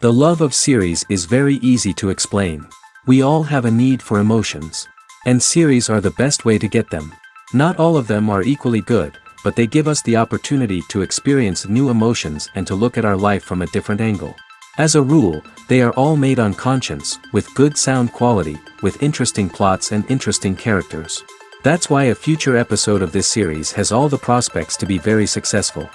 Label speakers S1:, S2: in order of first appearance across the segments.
S1: The love of series is very easy to explain. We all have a need for emotions. And series are the best way to get them. Not all of them are equally good, but they give us the opportunity to experience new emotions and to look at our life from a different angle. As a rule, they are all made on conscience, with good sound quality, with interesting plots and interesting characters. That's why a future episode of this series has all the prospects to be very successful.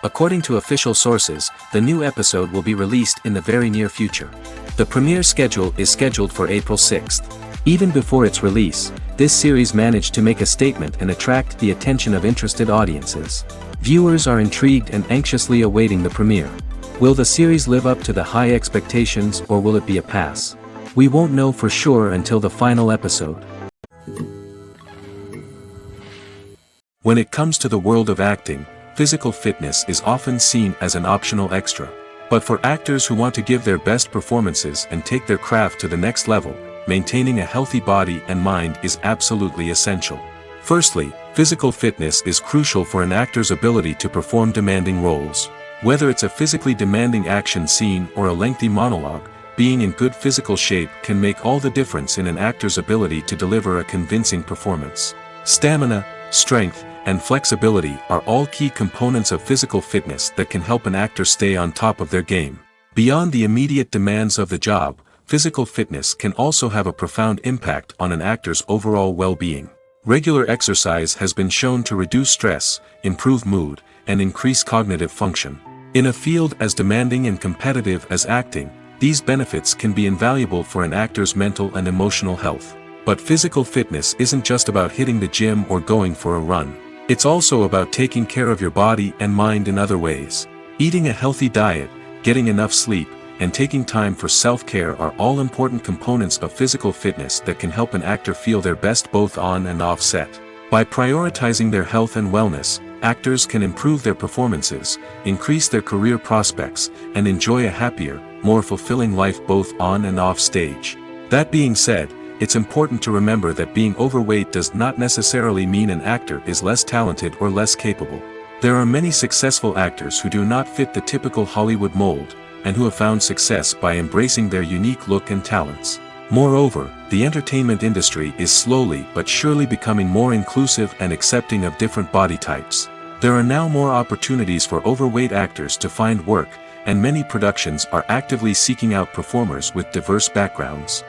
S1: According to official sources, the new episode will be released in the very near future. The premiere schedule is scheduled for April 6th. Even before its release, this series managed to make a statement and attract the attention of interested audiences. Viewers are intrigued and anxiously awaiting the premiere. Will the series live up to the high expectations or will it be a pass? We won't know for sure until the final episode. When it comes to the world of acting, physical fitness is often seen as an optional extra. But for actors who want to give their best performances and take their craft to the next level, maintaining a healthy body and mind is absolutely essential. Firstly, physical fitness is crucial for an actor's ability to perform demanding roles. Whether it's a physically demanding action scene or a lengthy monologue, being in good physical shape can make all the difference in an actor's ability to deliver a convincing performance. Stamina, strength, and flexibility are all key components of physical fitness that can help an actor stay on top of their game. Beyond the immediate demands of the job, physical fitness can also have a profound impact on an actor's overall well-being. Regular exercise has been shown to reduce stress, improve mood, and increase cognitive function. In a field as demanding and competitive as acting, these benefits can be invaluable for an actor's mental and emotional health. But physical fitness isn't just about hitting the gym or going for a run. It's also about taking care of your body and mind in other ways. Eating a healthy diet, getting enough sleep, and taking time for self-care are all important components of physical fitness that can help an actor feel their best both on and off set. By prioritizing their health and wellness, actors can improve their performances, increase their career prospects, and enjoy a happier, more fulfilling life both on and off stage. That being said, it's important to remember that being overweight does not necessarily mean an actor is less talented or less capable. There are many successful actors who do not fit the typical Hollywood mold, and who have found success by embracing their unique look and talents. Moreover, the entertainment industry is slowly but surely becoming more inclusive and accepting of different body types. There are now more opportunities for overweight actors to find work, and many productions are actively seeking out performers with diverse backgrounds.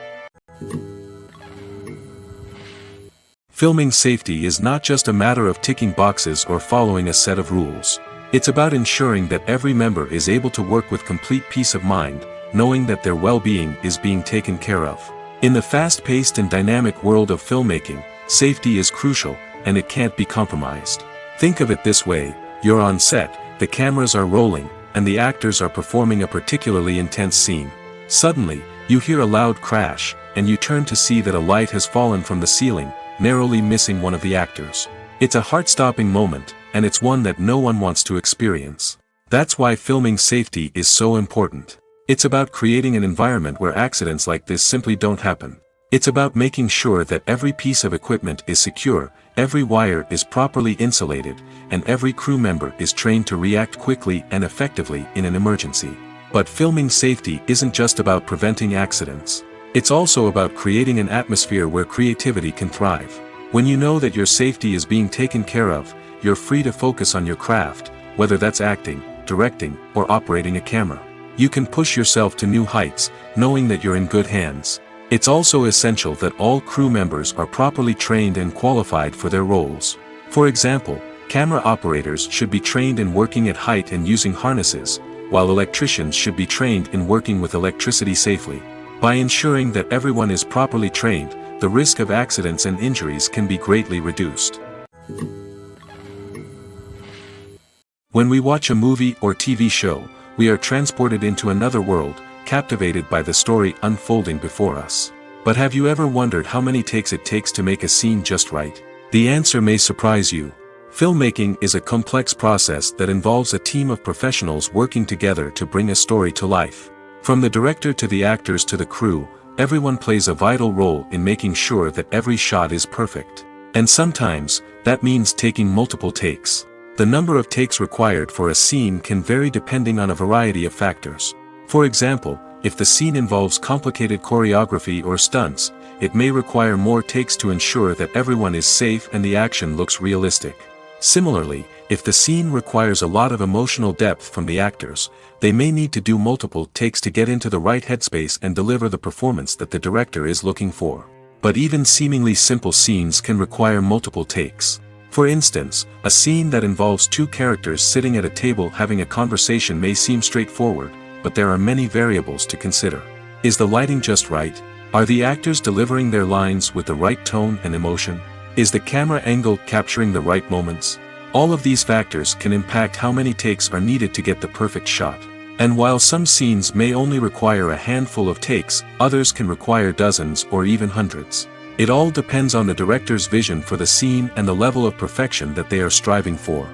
S1: Filming safety is not just a matter of ticking boxes or following a set of rules. It's about ensuring that every member is able to work with complete peace of mind, knowing that their well-being is being taken care of. In the fast-paced and dynamic world of filmmaking, safety is crucial, and it can't be compromised. Think of it this way: you're on set, the cameras are rolling, and the actors are performing a particularly intense scene. Suddenly, you hear a loud crash, and you turn to see that a light has fallen from the ceiling, narrowly missing one of the actors. It's a heart-stopping moment, and it's one that no one wants to experience. That's why filming safety is so important. It's about creating an environment where accidents like this simply don't happen. It's about making sure that every piece of equipment is secure, every wire is properly insulated, and every crew member is trained to react quickly and effectively in an emergency. But filming safety isn't just about preventing accidents. It's also about creating an atmosphere where creativity can thrive. When you know that your safety is being taken care of, you're free to focus on your craft, whether that's acting, directing, or operating a camera. You can push yourself to new heights, knowing that you're in good hands. It's also essential that all crew members are properly trained and qualified for their roles. For example, camera operators should be trained in working at height and using harnesses, while electricians should be trained in working with electricity safely. By ensuring that everyone is properly trained, the risk of accidents and injuries can be greatly reduced. When we watch a movie or TV show, we are transported into another world, captivated by the story unfolding before us. But have you ever wondered how many takes it takes to make a scene just right? The answer may surprise you. Filmmaking is a complex process that involves a team of professionals working together to bring a story to life. From the director to the actors to the crew, everyone plays a vital role in making sure that every shot is perfect. And sometimes, that means taking multiple takes. The number of takes required for a scene can vary depending on a variety of factors. For example, If the scene involves complicated choreography or stunts, it may require more takes to ensure that everyone is safe and the action looks realistic. Similarly, if the scene requires a lot of emotional depth from the actors, they may need to do multiple takes to get into the right headspace and deliver the performance that the director is looking for. But even seemingly simple scenes can require multiple takes. For instance, a scene that involves two characters sitting at a table having a conversation may seem straightforward, but there are many variables to consider. Is the lighting just right? Are the actors delivering their lines with the right tone and emotion? Is the camera angle capturing the right moments? All of these factors can impact how many takes are needed to get the perfect shot. And while some scenes may only require a handful of takes, others can require dozens or even hundreds. It all depends on the director's vision for the scene and the level of perfection that they are striving for.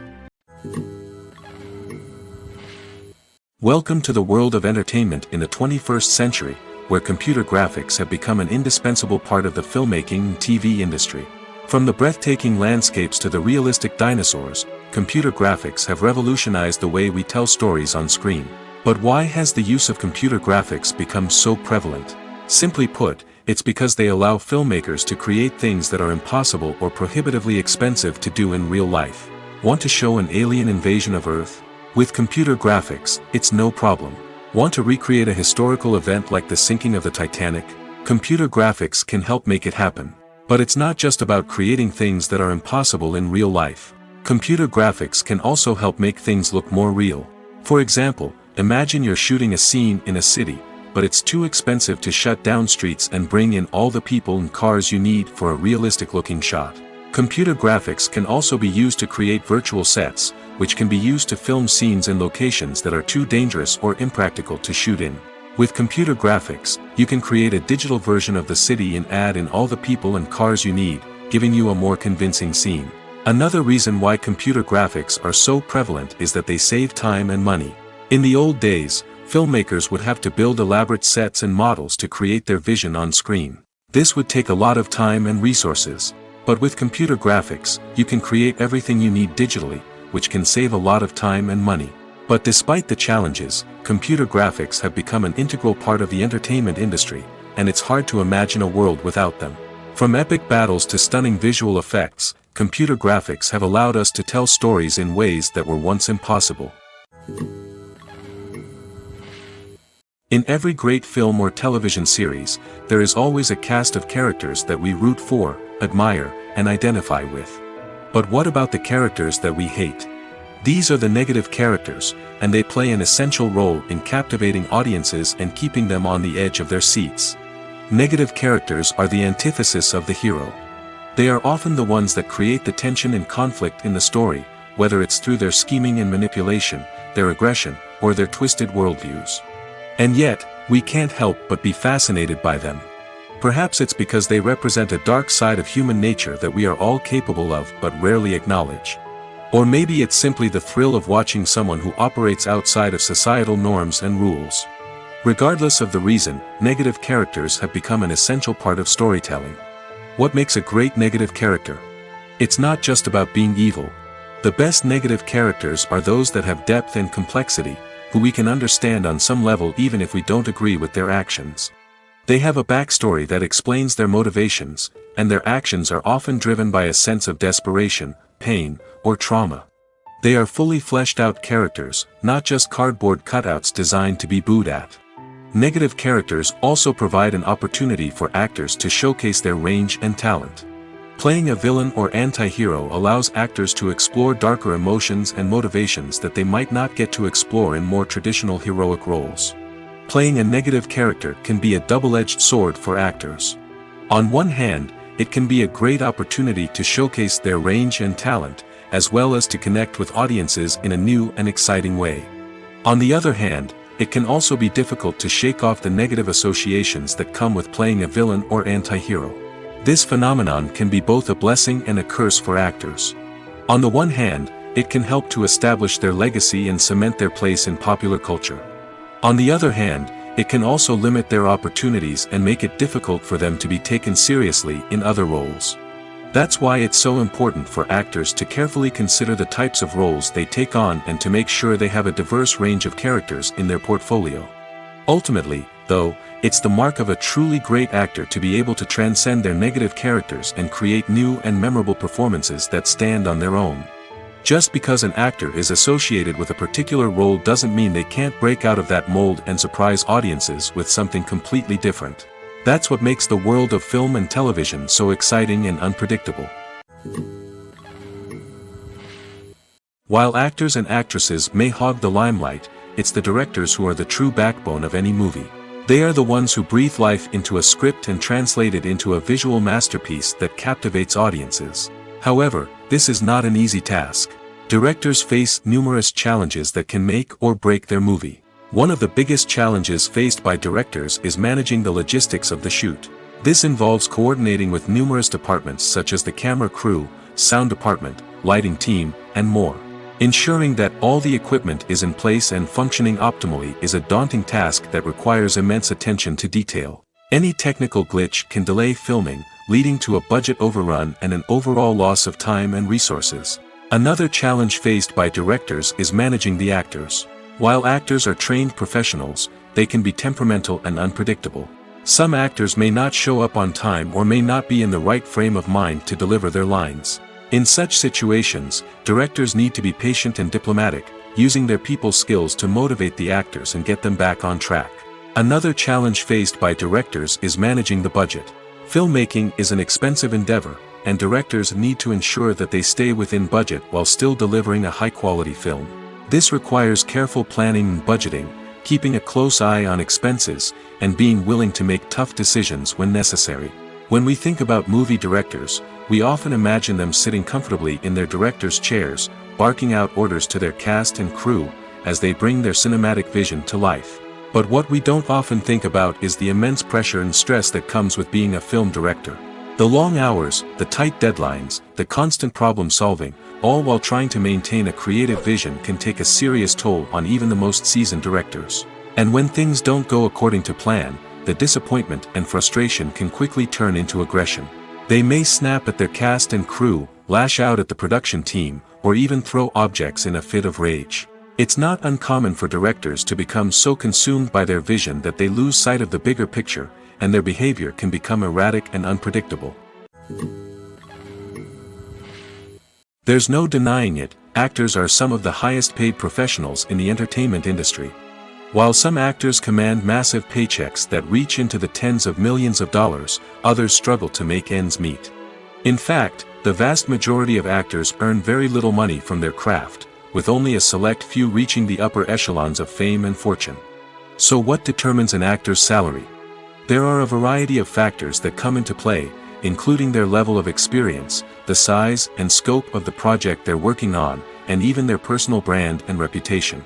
S1: Welcome to the world of entertainment in the 21st century, where computer graphics have become an indispensable part of the filmmaking and TV industry. From the breathtaking landscapes to the realistic dinosaurs, computer graphics have revolutionized the way we tell stories on screen. But why has the use of computer graphics become so prevalent? Simply put, it's because they allow filmmakers to create things that are impossible or prohibitively expensive to do in real life. Want to show an alien invasion of Earth? With computer graphics, it's no problem. Want to recreate a historical event like the sinking of the Titanic? Computer graphics can help make it happen. But it's not just about creating things that are impossible in real life. Computer graphics can also help make things look more real. For example, imagine you're shooting a scene in a city, but it's too expensive to shut down streets and bring in all the people and cars you need for a realistic-looking shot. Computer graphics can also be used to create virtual sets, which can be used to film scenes in locations that are too dangerous or impractical to shoot in. With computer graphics, you can create a digital version of the city and add in all the people and cars you need, giving you a more convincing scene. Another reason why computer graphics are so prevalent is that they save time and money. In the old days, filmmakers would have to build elaborate sets and models to create their vision on screen. This would take a lot of time and resources. But with computer graphics, you can create everything you need digitally, which can save a lot of time and money. But despite the challenges, computer graphics have become an integral part of the entertainment industry, and it's hard to imagine a world without them. From epic battles to stunning visual effects, computer graphics have allowed us to tell stories in ways that were once impossible. In every great film or television series, there is always a cast of characters that we root for, admire, and identify with. But what about the characters that we hate? These are the negative characters, and they play an essential role in captivating audiences and keeping them on the edge of their seats. Negative characters are the antithesis of the hero. They are often the ones that create the tension and conflict in the story, whether it's through their scheming and manipulation, their aggression, or their twisted worldviews. And yet, we can't help but be fascinated by them. Perhaps it's because they represent a dark side of human nature that we are all capable of but rarely acknowledge. Or maybe it's simply the thrill of watching someone who operates outside of societal norms and rules. Regardless of the reason, negative characters have become an essential part of storytelling. What makes a great negative character? It's not just about being evil. The best negative characters are those that have depth and complexity, who we can understand on some level even if we don't agree with their actions. They have a backstory that explains their motivations, and their actions are often driven by a sense of desperation, pain, or trauma. They are fully fleshed out characters, not just cardboard cutouts designed to be booed at. Negative characters also provide an opportunity for actors to showcase their range and talent. Playing a villain or anti-hero allows actors to explore darker emotions and motivations that they might not get to explore in more traditional heroic roles. Playing a negative character can be a double-edged sword for actors. On one hand, it can be a great opportunity to showcase their range and talent, as well as to connect with audiences in a new and exciting way. On the other hand, it can also be difficult to shake off the negative associations that come with playing a villain or anti-hero. This phenomenon can be both a blessing and a curse for actors. On the one hand, it can help to establish their legacy and cement their place in popular culture. On the other hand, it can also limit their opportunities and make it difficult for them to be taken seriously in other roles. That's why it's so important for actors to carefully consider the types of roles they take on and to make sure they have a diverse range of characters in their portfolio. Ultimately, though, it's the mark of a truly great actor to be able to transcend their negative characters and create new and memorable performances that stand on their own. Just because an actor is associated with a particular role doesn't mean they can't break out of that mold and surprise audiences with something completely different. That's what makes the world of film and television so exciting and unpredictable. While actors and actresses may hog the limelight, it's the directors who are the true backbone of any movie. They are the ones who breathe life into a script and translate it into a visual masterpiece that captivates audiences. However, this is not an easy task. Directors face numerous challenges that can make or break their movie. One of the biggest challenges faced by directors is managing the logistics of the shoot. This involves coordinating with numerous departments such as the camera crew, sound department, lighting team, and more. Ensuring that all the equipment is in place and functioning optimally is a daunting task that requires immense attention to detail. Any technical glitch can delay filming, leading to a budget overrun and an overall loss of time and resources. Another challenge faced by directors is managing the actors. While actors are trained professionals, they can be temperamental and unpredictable. Some actors may not show up on time or may not be in the right frame of mind to deliver their lines. In such situations, directors need to be patient and diplomatic, using their people skills to motivate the actors and get them back on track. Another challenge faced by directors is managing the budget. Filmmaking is an expensive endeavor, and directors need to ensure that they stay within budget while still delivering a high-quality film. This requires careful planning and budgeting, keeping a close eye on expenses, and being willing to make tough decisions when necessary. When we think about movie directors, we often imagine them sitting comfortably in their director's chairs, barking out orders to their cast and crew, as they bring their cinematic vision to life. But what we don't often think about is the immense pressure and stress that comes with being a film director. The long hours, the tight deadlines, the constant problem solving, all while trying to maintain a creative vision can take a serious toll on even the most seasoned directors. And when things don't go according to plan, the disappointment and frustration can quickly turn into aggression. They may snap at their cast and crew, lash out at the production team, or even throw objects in a fit of rage. It's not uncommon for directors to become so consumed by their vision that they lose sight of the bigger picture, and their behavior can become erratic and unpredictable. There's no denying it, actors are some of the highest paid professionals in the entertainment industry. While some actors command massive paychecks that reach into the tens of millions of dollars, others struggle to make ends meet. In fact, the vast majority of actors earn very little money from their craft, with only a select few reaching the upper echelons of fame and fortune. So what determines an actor's salary? There are a variety of factors that come into play, including their level of experience, the size and scope of the project they're working on, and even their personal brand and reputation.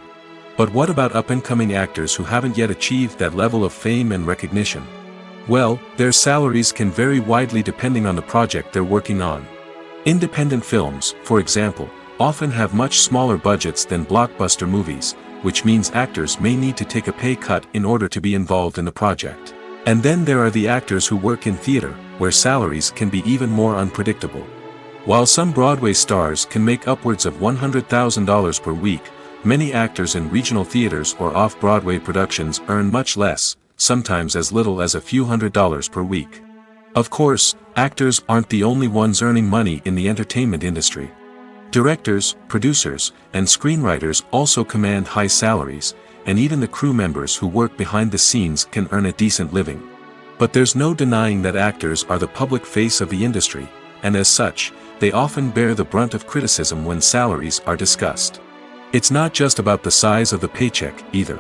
S1: But what about up-and-coming actors who haven't yet achieved that level of fame and recognition? Well, their salaries can vary widely depending on the project they're working on. Independent films, for example, often have much smaller budgets than blockbuster movies, which means actors may need to take a pay cut in order to be involved in the project. And then there are the actors who work in theater, where salaries can be even more unpredictable. While some Broadway stars can make upwards of $100,000 per week, many actors in regional theaters or off-Broadway productions earn much less, sometimes as little as a few $100s per week. Of course, actors aren't the only ones earning money in the entertainment industry. Directors, producers, and screenwriters also command high salaries, and even the crew members who work behind the scenes can earn a decent living. But there's no denying that actors are the public face of the industry, and as such, they often bear the brunt of criticism when salaries are discussed. It's not just about the size of the paycheck, either.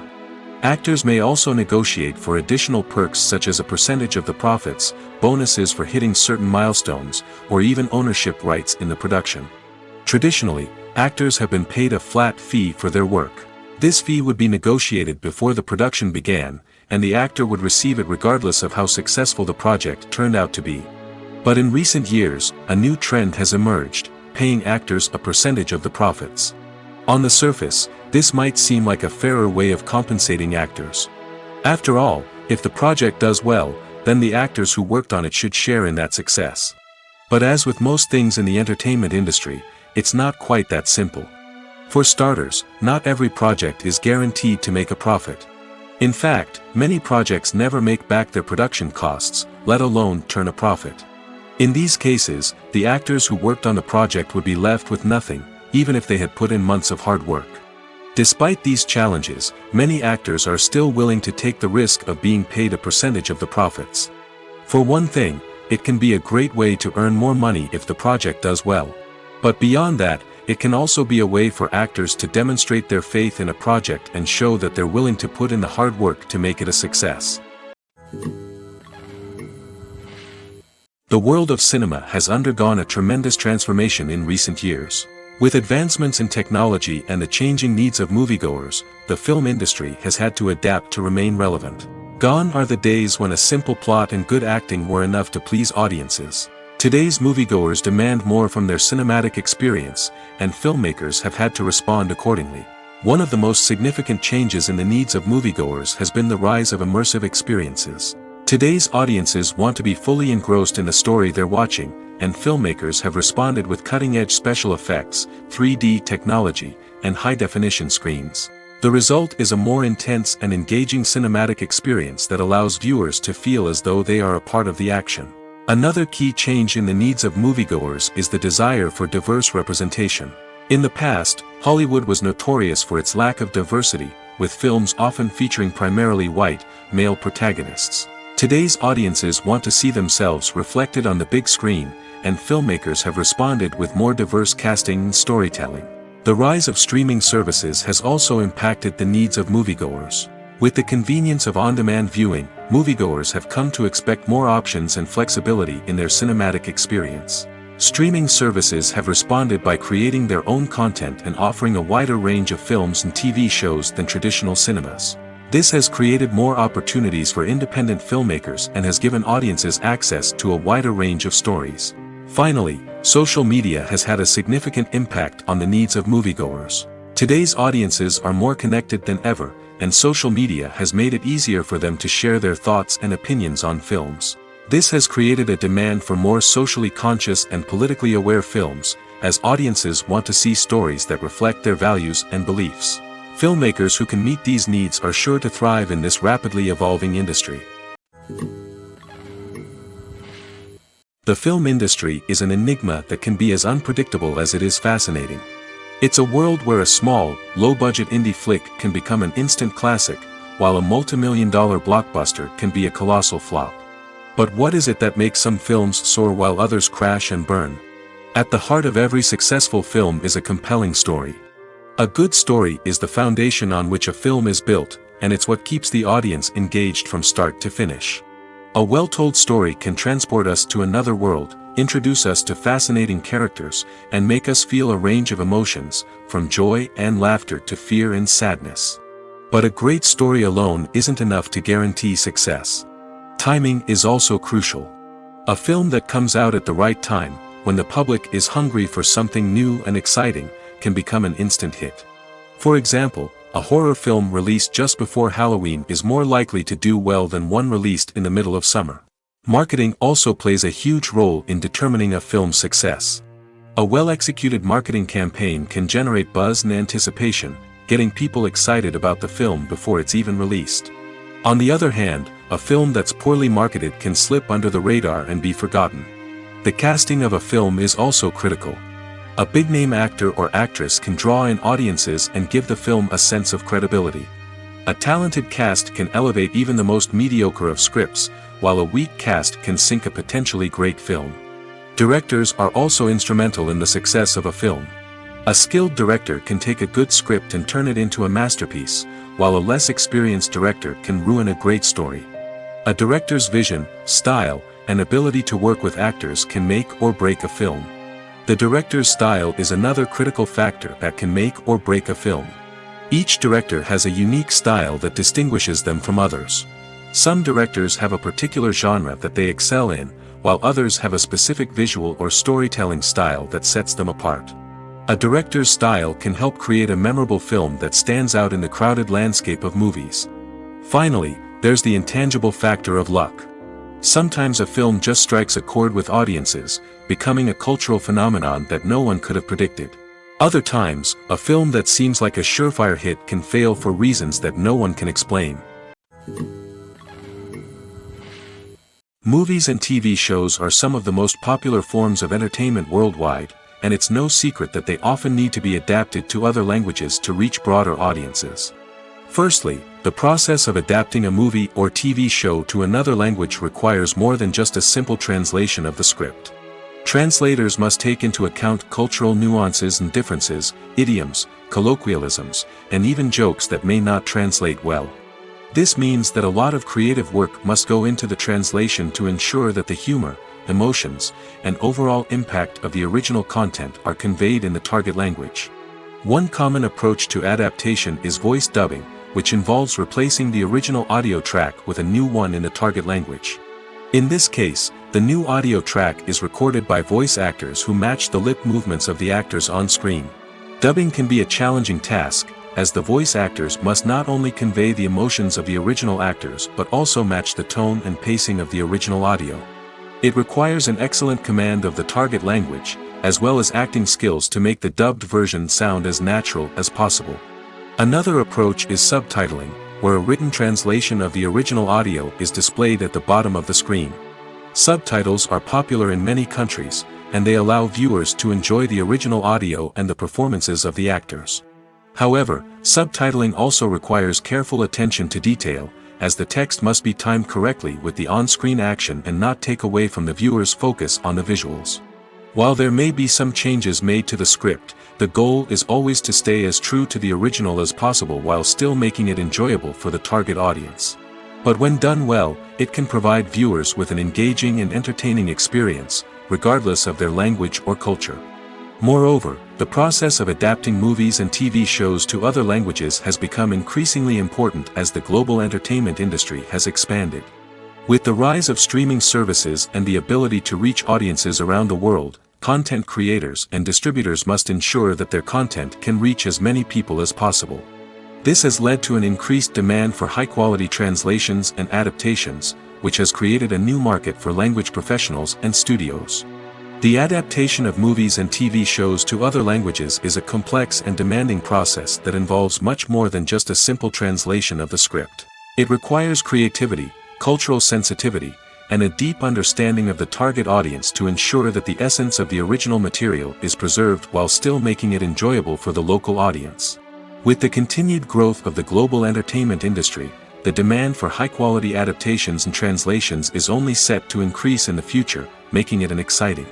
S1: Actors may also negotiate for additional perks such as a percentage of the profits, bonuses for hitting certain milestones, or even ownership rights in the production. Traditionally, actors have been paid a flat fee for their work. This fee would be negotiated before the production began, and the actor would receive it regardless of how successful the project turned out to be. But in recent years, a new trend has emerged, paying actors a percentage of the profits. On the surface, this might seem like a fairer way of compensating actors. After all, if the project does well, then the actors who worked on it should share in that success. But as with most things in the entertainment industry, it's not quite that simple. For starters, not every project is guaranteed to make a profit. In fact, many projects never make back their production costs, let alone turn a profit. In these cases, the actors who worked on the project would be left with nothing, even if they had put in months of hard work. Despite these challenges, many actors are still willing to take the risk of being paid a percentage of the profits. For one thing, it can be a great way to earn more money if the project does well. But beyond that, it can also be a way for actors to demonstrate their faith in a project and show that they're willing to put in the hard work to make it a success. The world of cinema has undergone a tremendous transformation in recent years. With advancements in technology and the changing needs of moviegoers, the film industry has had to adapt to remain relevant. Gone are the days when a simple plot and good acting were enough to please audiences. Today's moviegoers demand more from their cinematic experience, and filmmakers have had to respond accordingly. One of the most significant changes in the needs of moviegoers has been the rise of immersive experiences. Today's audiences want to be fully engrossed in the story they're watching, and filmmakers have responded with cutting-edge special effects, 3D technology, and high-definition screens. The result is a more intense and engaging cinematic experience that allows viewers to feel as though they are a part of the action. Another key change in the needs of moviegoers is the desire for diverse representation. In the past, Hollywood was notorious for its lack of diversity, with films often featuring primarily white, male protagonists. Today's audiences want to see themselves reflected on the big screen, and filmmakers have responded with more diverse casting and storytelling. The rise of streaming services has also impacted the needs of moviegoers. With the convenience of on-demand viewing, moviegoers have come to expect more options and flexibility in their cinematic experience. Streaming services have responded by creating their own content and offering a wider range of films and TV shows than traditional cinemas. This has created more opportunities for independent filmmakers and has given audiences access to a wider range of stories. Finally, social media has had a significant impact on the needs of moviegoers. Today's audiences are more connected than ever, and social media has made it easier for them to share their thoughts and opinions on films. This has created a demand for more socially conscious and politically aware films, as audiences want to see stories that reflect their values and beliefs. Filmmakers who can meet these needs are sure to thrive in this rapidly evolving industry. The film industry is an enigma that can be as unpredictable as it is fascinating. It's a world where a small, low-budget indie flick can become an instant classic, while a multi-million-dollar blockbuster can be a colossal flop. But what is it that makes some films soar while others crash and burn? At the heart of every successful film is a compelling story. A good story is the foundation on which a film is built, and it's what keeps the audience engaged from start to finish. A well-told story can transport us to another world, introduce us to fascinating characters, and make us feel a range of emotions, from joy and laughter to fear and sadness. But a great story alone isn't enough to guarantee success. Timing is also crucial. A film that comes out at the right time, when the public is hungry for something new and exciting, can become an instant hit. For example, a horror film released just before Halloween is more likely to do well than one released in the middle of summer. Marketing also plays a huge role in determining a film's success. A well-executed marketing campaign can generate buzz and anticipation, getting people excited about the film before it's even released. On the other hand, a film that's poorly marketed can slip under the radar and be forgotten. The casting of a film is also critical. A big-name actor or actress can draw in audiences and give the film a sense of credibility. A talented cast can elevate even the most mediocre of scripts, while a weak cast can sink a potentially great film. Directors are also instrumental in the success of a film. A skilled director can take a good script and turn it into a masterpiece, while a less experienced director can ruin a great story. A director's vision, style, and ability to work with actors can make or break a film. The director's style is another critical factor that can make or break a film. Each director has a unique style that distinguishes them from others. Some directors have a particular genre that they excel in, while others have a specific visual or storytelling style that sets them apart. A director's style can help create a memorable film that stands out in the crowded landscape of movies. Finally, there's the intangible factor of luck. Sometimes a film just strikes a chord with audiences, becoming a cultural phenomenon that no one could have predicted. Other times, a film that seems like a surefire hit can fail for reasons that no one can explain. Movies and TV shows are some of the most popular forms of entertainment worldwide, and it's no secret that they often need to be adapted to other languages to reach broader audiences. Firstly, the process of adapting a movie or TV show to another language requires more than just a simple translation of the script. Translators must take into account cultural nuances and differences, idioms, colloquialisms, and even jokes that may not translate well. This means that a lot of creative work must go into the translation to ensure that the humor, emotions, and overall impact of the original content are conveyed in the target language. One common approach to adaptation is voice dubbing, which involves replacing the original audio track with a new one in the target language. In this case, the new audio track is recorded by voice actors who match the lip movements of the actors on screen. Dubbing can be a challenging task, as the voice actors must not only convey the emotions of the original actors but also match the tone and pacing of the original audio. It requires an excellent command of the target language, as well as acting skills to make the dubbed version sound as natural as possible. Another approach is subtitling, where a written translation of the original audio is displayed at the bottom of the screen. Subtitles are popular in many countries, and they allow viewers to enjoy the original audio and the performances of the actors. However, subtitling also requires careful attention to detail, as the text must be timed correctly with the on-screen action and not take away from the viewer's focus on the visuals. While there may be some changes made to the script, the goal is always to stay as true to the original as possible while still making it enjoyable for the target audience. But when done well, it can provide viewers with an engaging and entertaining experience, regardless of their language or culture. Moreover, the process of adapting movies and TV shows to other languages has become increasingly important as the global entertainment industry has expanded. With the rise of streaming services and the ability to reach audiences around the world, content creators and distributors must ensure that their content can reach as many people as possible. This has led to an increased demand for high-quality translations and adaptations, which has created a new market for language professionals and studios. The adaptation of movies and TV shows to other languages is a complex and demanding process that involves much more than just a simple translation of the script. It requires creativity, cultural sensitivity, and a deep understanding of the target audience to ensure that the essence of the original material is preserved while still making it enjoyable for the local audience. With the continued growth of the global entertainment industry, the demand for high-quality adaptations and translations is only set to increase in the future, making it an exciting.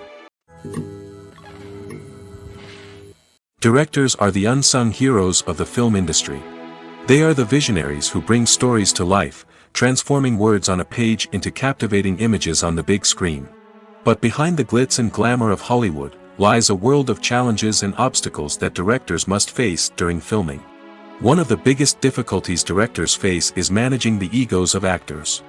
S1: Directors are the unsung heroes of the film industry. They are the visionaries who bring stories to life, transforming words on a page into captivating images on the big screen. But behind the glitz and glamour of Hollywood, lies a world of challenges and obstacles that directors must face during filming. One of the biggest difficulties directors face is managing the egos of actors.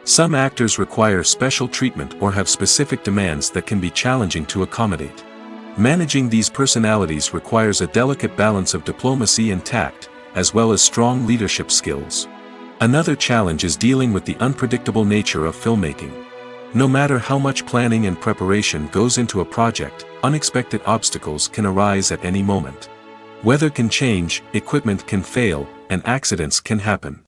S1: Some actors require special treatment or have specific demands that can be challenging to accommodate. Managing these personalities requires a delicate balance of diplomacy and tact, as well as strong leadership skills. Another challenge is dealing with the unpredictable nature of filmmaking. No matter how much planning and preparation goes into a project, unexpected obstacles can arise at any moment. Weather can change, equipment can fail, and accidents can happen.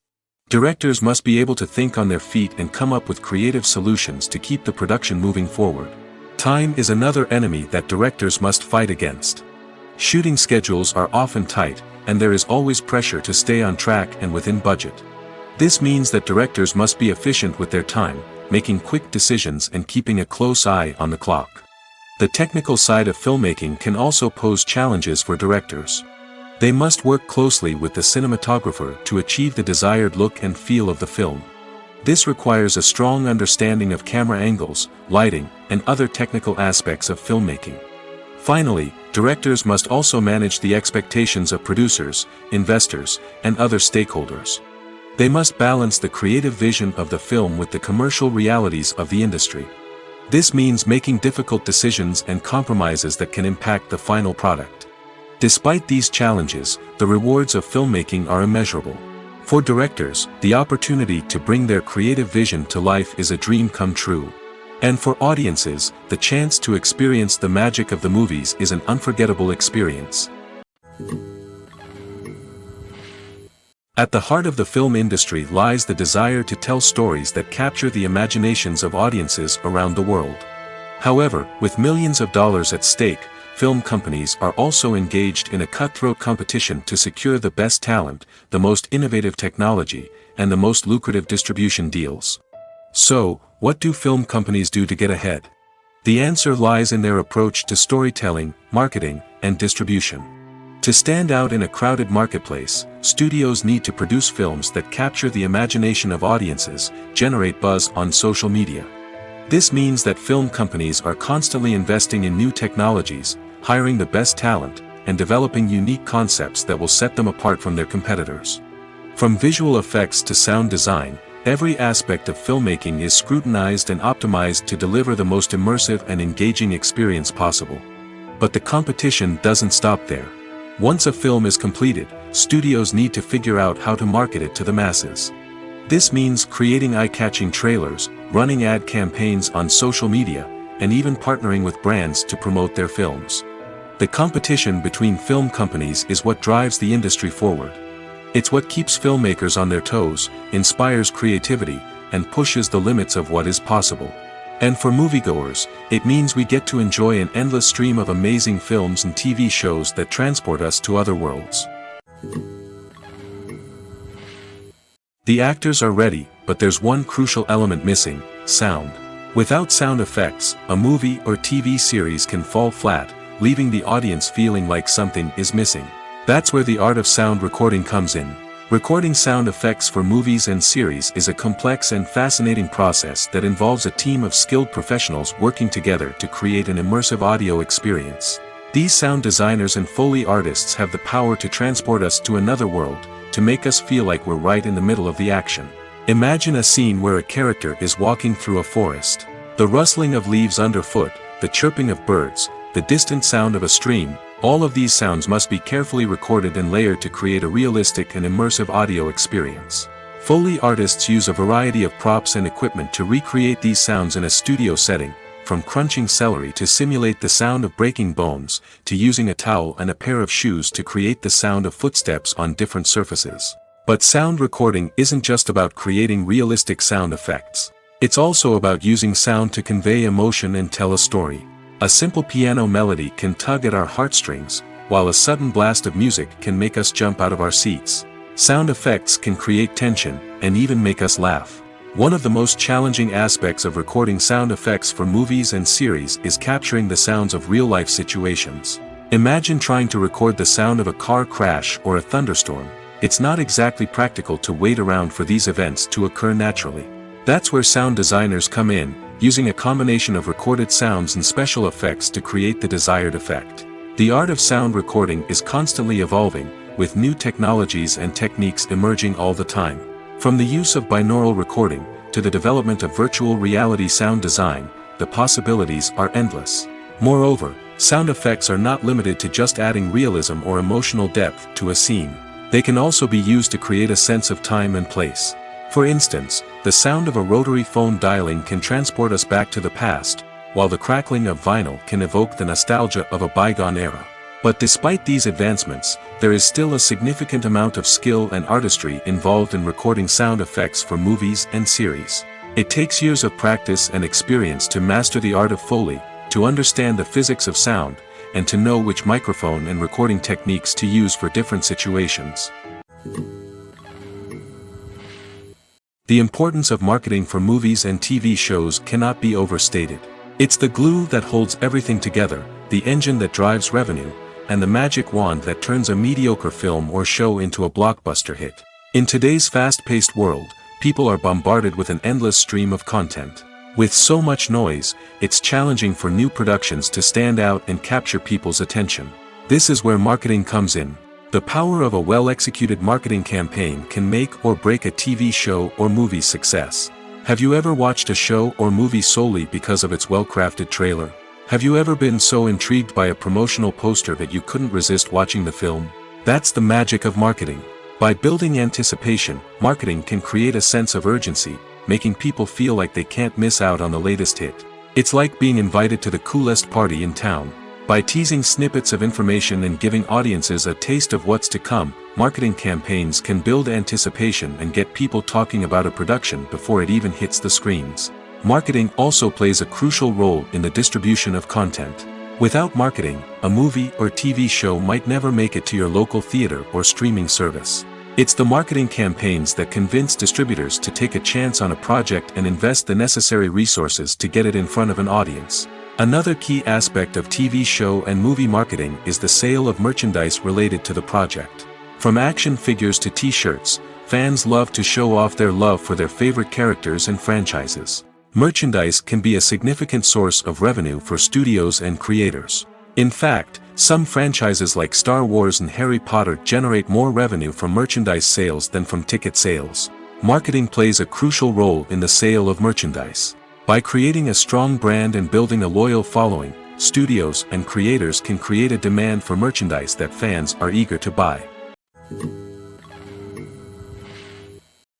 S1: Directors must be able to think on their feet and come up with creative solutions to keep the production moving forward. Time is another enemy that directors must fight against. Shooting schedules are often tight, and there is always pressure to stay on track and within budget. This means that directors must be efficient with their time, making quick decisions and keeping a close eye on the clock. The technical side of filmmaking can also pose challenges for directors. They must work closely with the cinematographer to achieve the desired look and feel of the film. This requires a strong understanding of camera angles, lighting, and other technical aspects of filmmaking. Finally, directors must also manage the expectations of producers, investors, and other stakeholders. They must balance the creative vision of the film with the commercial realities of the industry. This means making difficult decisions and compromises that can impact the final product. Despite these challenges, the rewards of filmmaking are immeasurable. For directors, the opportunity to bring their creative vision to life is a dream come true. And for audiences, the chance to experience the magic of the movies is an unforgettable experience. At the heart of the film industry lies the desire to tell stories that capture the imaginations of audiences around the world. However, with millions of dollars at stake, film companies are also engaged in a cutthroat competition to secure the best talent, the most innovative technology, and the most lucrative distribution deals. So, what do film companies do to get ahead? The answer lies in their approach to storytelling, marketing, and distribution. To stand out in a crowded marketplace, studios need to produce films that capture the imagination of audiences, generate buzz on social media. This means that film companies are constantly investing in new technologies, hiring the best talent, and developing unique concepts that will set them apart from their competitors. From visual effects to sound design, every aspect of filmmaking is scrutinized and optimized to deliver the most immersive and engaging experience possible. But the competition doesn't stop there. Once a film is completed, studios need to figure out how to market it to the masses. This means creating eye-catching trailers, running ad campaigns on social media, and even partnering with brands to promote their films. The competition between film companies is what drives the industry forward. It's what keeps filmmakers on their toes, inspires creativity, and pushes the limits of what is possible. And for moviegoers, it means we get to enjoy an endless stream of amazing films and TV shows that transport us to other worlds. The actors are ready, but there's one crucial element missing: sound. Without sound effects, a movie or TV series can fall flat, leaving the audience feeling like something is missing. That's where the art of sound recording comes in. Recording sound effects for movies and series is a complex and fascinating process that involves a team of skilled professionals working together to create an immersive audio experience. These sound designers and Foley artists have the power to transport us to another world, to make us feel like we're right in the middle of the action. Imagine a scene where a character is walking through a forest. The rustling of leaves underfoot, the chirping of birds, the distant sound of a stream, all of these sounds must be carefully recorded and layered to create a realistic and immersive audio experience. Foley artists use a variety of props and equipment to recreate these sounds in a studio setting, from crunching celery to simulate the sound of breaking bones, to using a towel and a pair of shoes to create the sound of footsteps on different surfaces. But sound recording isn't just about creating realistic sound effects. It's also about using sound to convey emotion and tell a story. A simple piano melody can tug at our heartstrings, while a sudden blast of music can make us jump out of our seats. Sound effects can create tension, and even make us laugh. One of the most challenging aspects of recording sound effects for movies and series is capturing the sounds of real-life situations. Imagine trying to record the sound of a car crash or a thunderstorm. It's not exactly practical to wait around for these events to occur naturally. That's where sound designers come in, using a combination of recorded sounds and special effects to create the desired effect. The art of sound recording is constantly evolving, with new technologies and techniques emerging all the time. From the use of binaural recording, to the development of virtual reality sound design, the possibilities are endless. Moreover, sound effects are not limited to just adding realism or emotional depth to a scene. They can also be used to create a sense of time and place. For instance, the sound of a rotary phone dialing can transport us back to the past, while the crackling of vinyl can evoke the nostalgia of a bygone era. But despite these advancements, there is still a significant amount of skill and artistry involved in recording sound effects for movies and series. It takes years of practice and experience to master the art of Foley, to understand the physics of sound, and to know which microphone and recording techniques to use for different situations. The importance of marketing for movies and TV shows cannot be overstated. It's the glue that holds everything together, the engine that drives revenue, and the magic wand that turns a mediocre film or show into a blockbuster hit. In today's fast-paced world, people are bombarded with an endless stream of content. With so much noise, it's challenging for new productions to stand out and capture people's attention. This is where marketing comes in. The power of a well-executed marketing campaign can make or break a TV show or movie's success. Have you ever watched a show or movie solely because of its well-crafted trailer? Have you ever been so intrigued by a promotional poster that you couldn't resist watching the film? That's the magic of marketing. By building anticipation, marketing can create a sense of urgency, making people feel like they can't miss out on the latest hit. It's like being invited to the coolest party in town. By teasing snippets of information and giving audiences a taste of what's to come, marketing campaigns can build anticipation and get people talking about a production before it even hits the screens. Marketing also plays a crucial role in the distribution of content. Without marketing, a movie or TV show might never make it to your local theater or streaming service. It's the marketing campaigns that convince distributors to take a chance on a project and invest the necessary resources to get it in front of an audience. Another key aspect of TV show and movie marketing is the sale of merchandise related to the project. From action figures to t-shirts, fans love to show off their love for their favorite characters and franchises. Merchandise can be a significant source of revenue for studios and creators. In fact, some franchises like Star Wars and Harry Potter generate more revenue from merchandise sales than from ticket sales. Marketing plays a crucial role in the sale of merchandise. By creating a strong brand and building a loyal following, studios and creators can create a demand for merchandise that fans are eager to buy.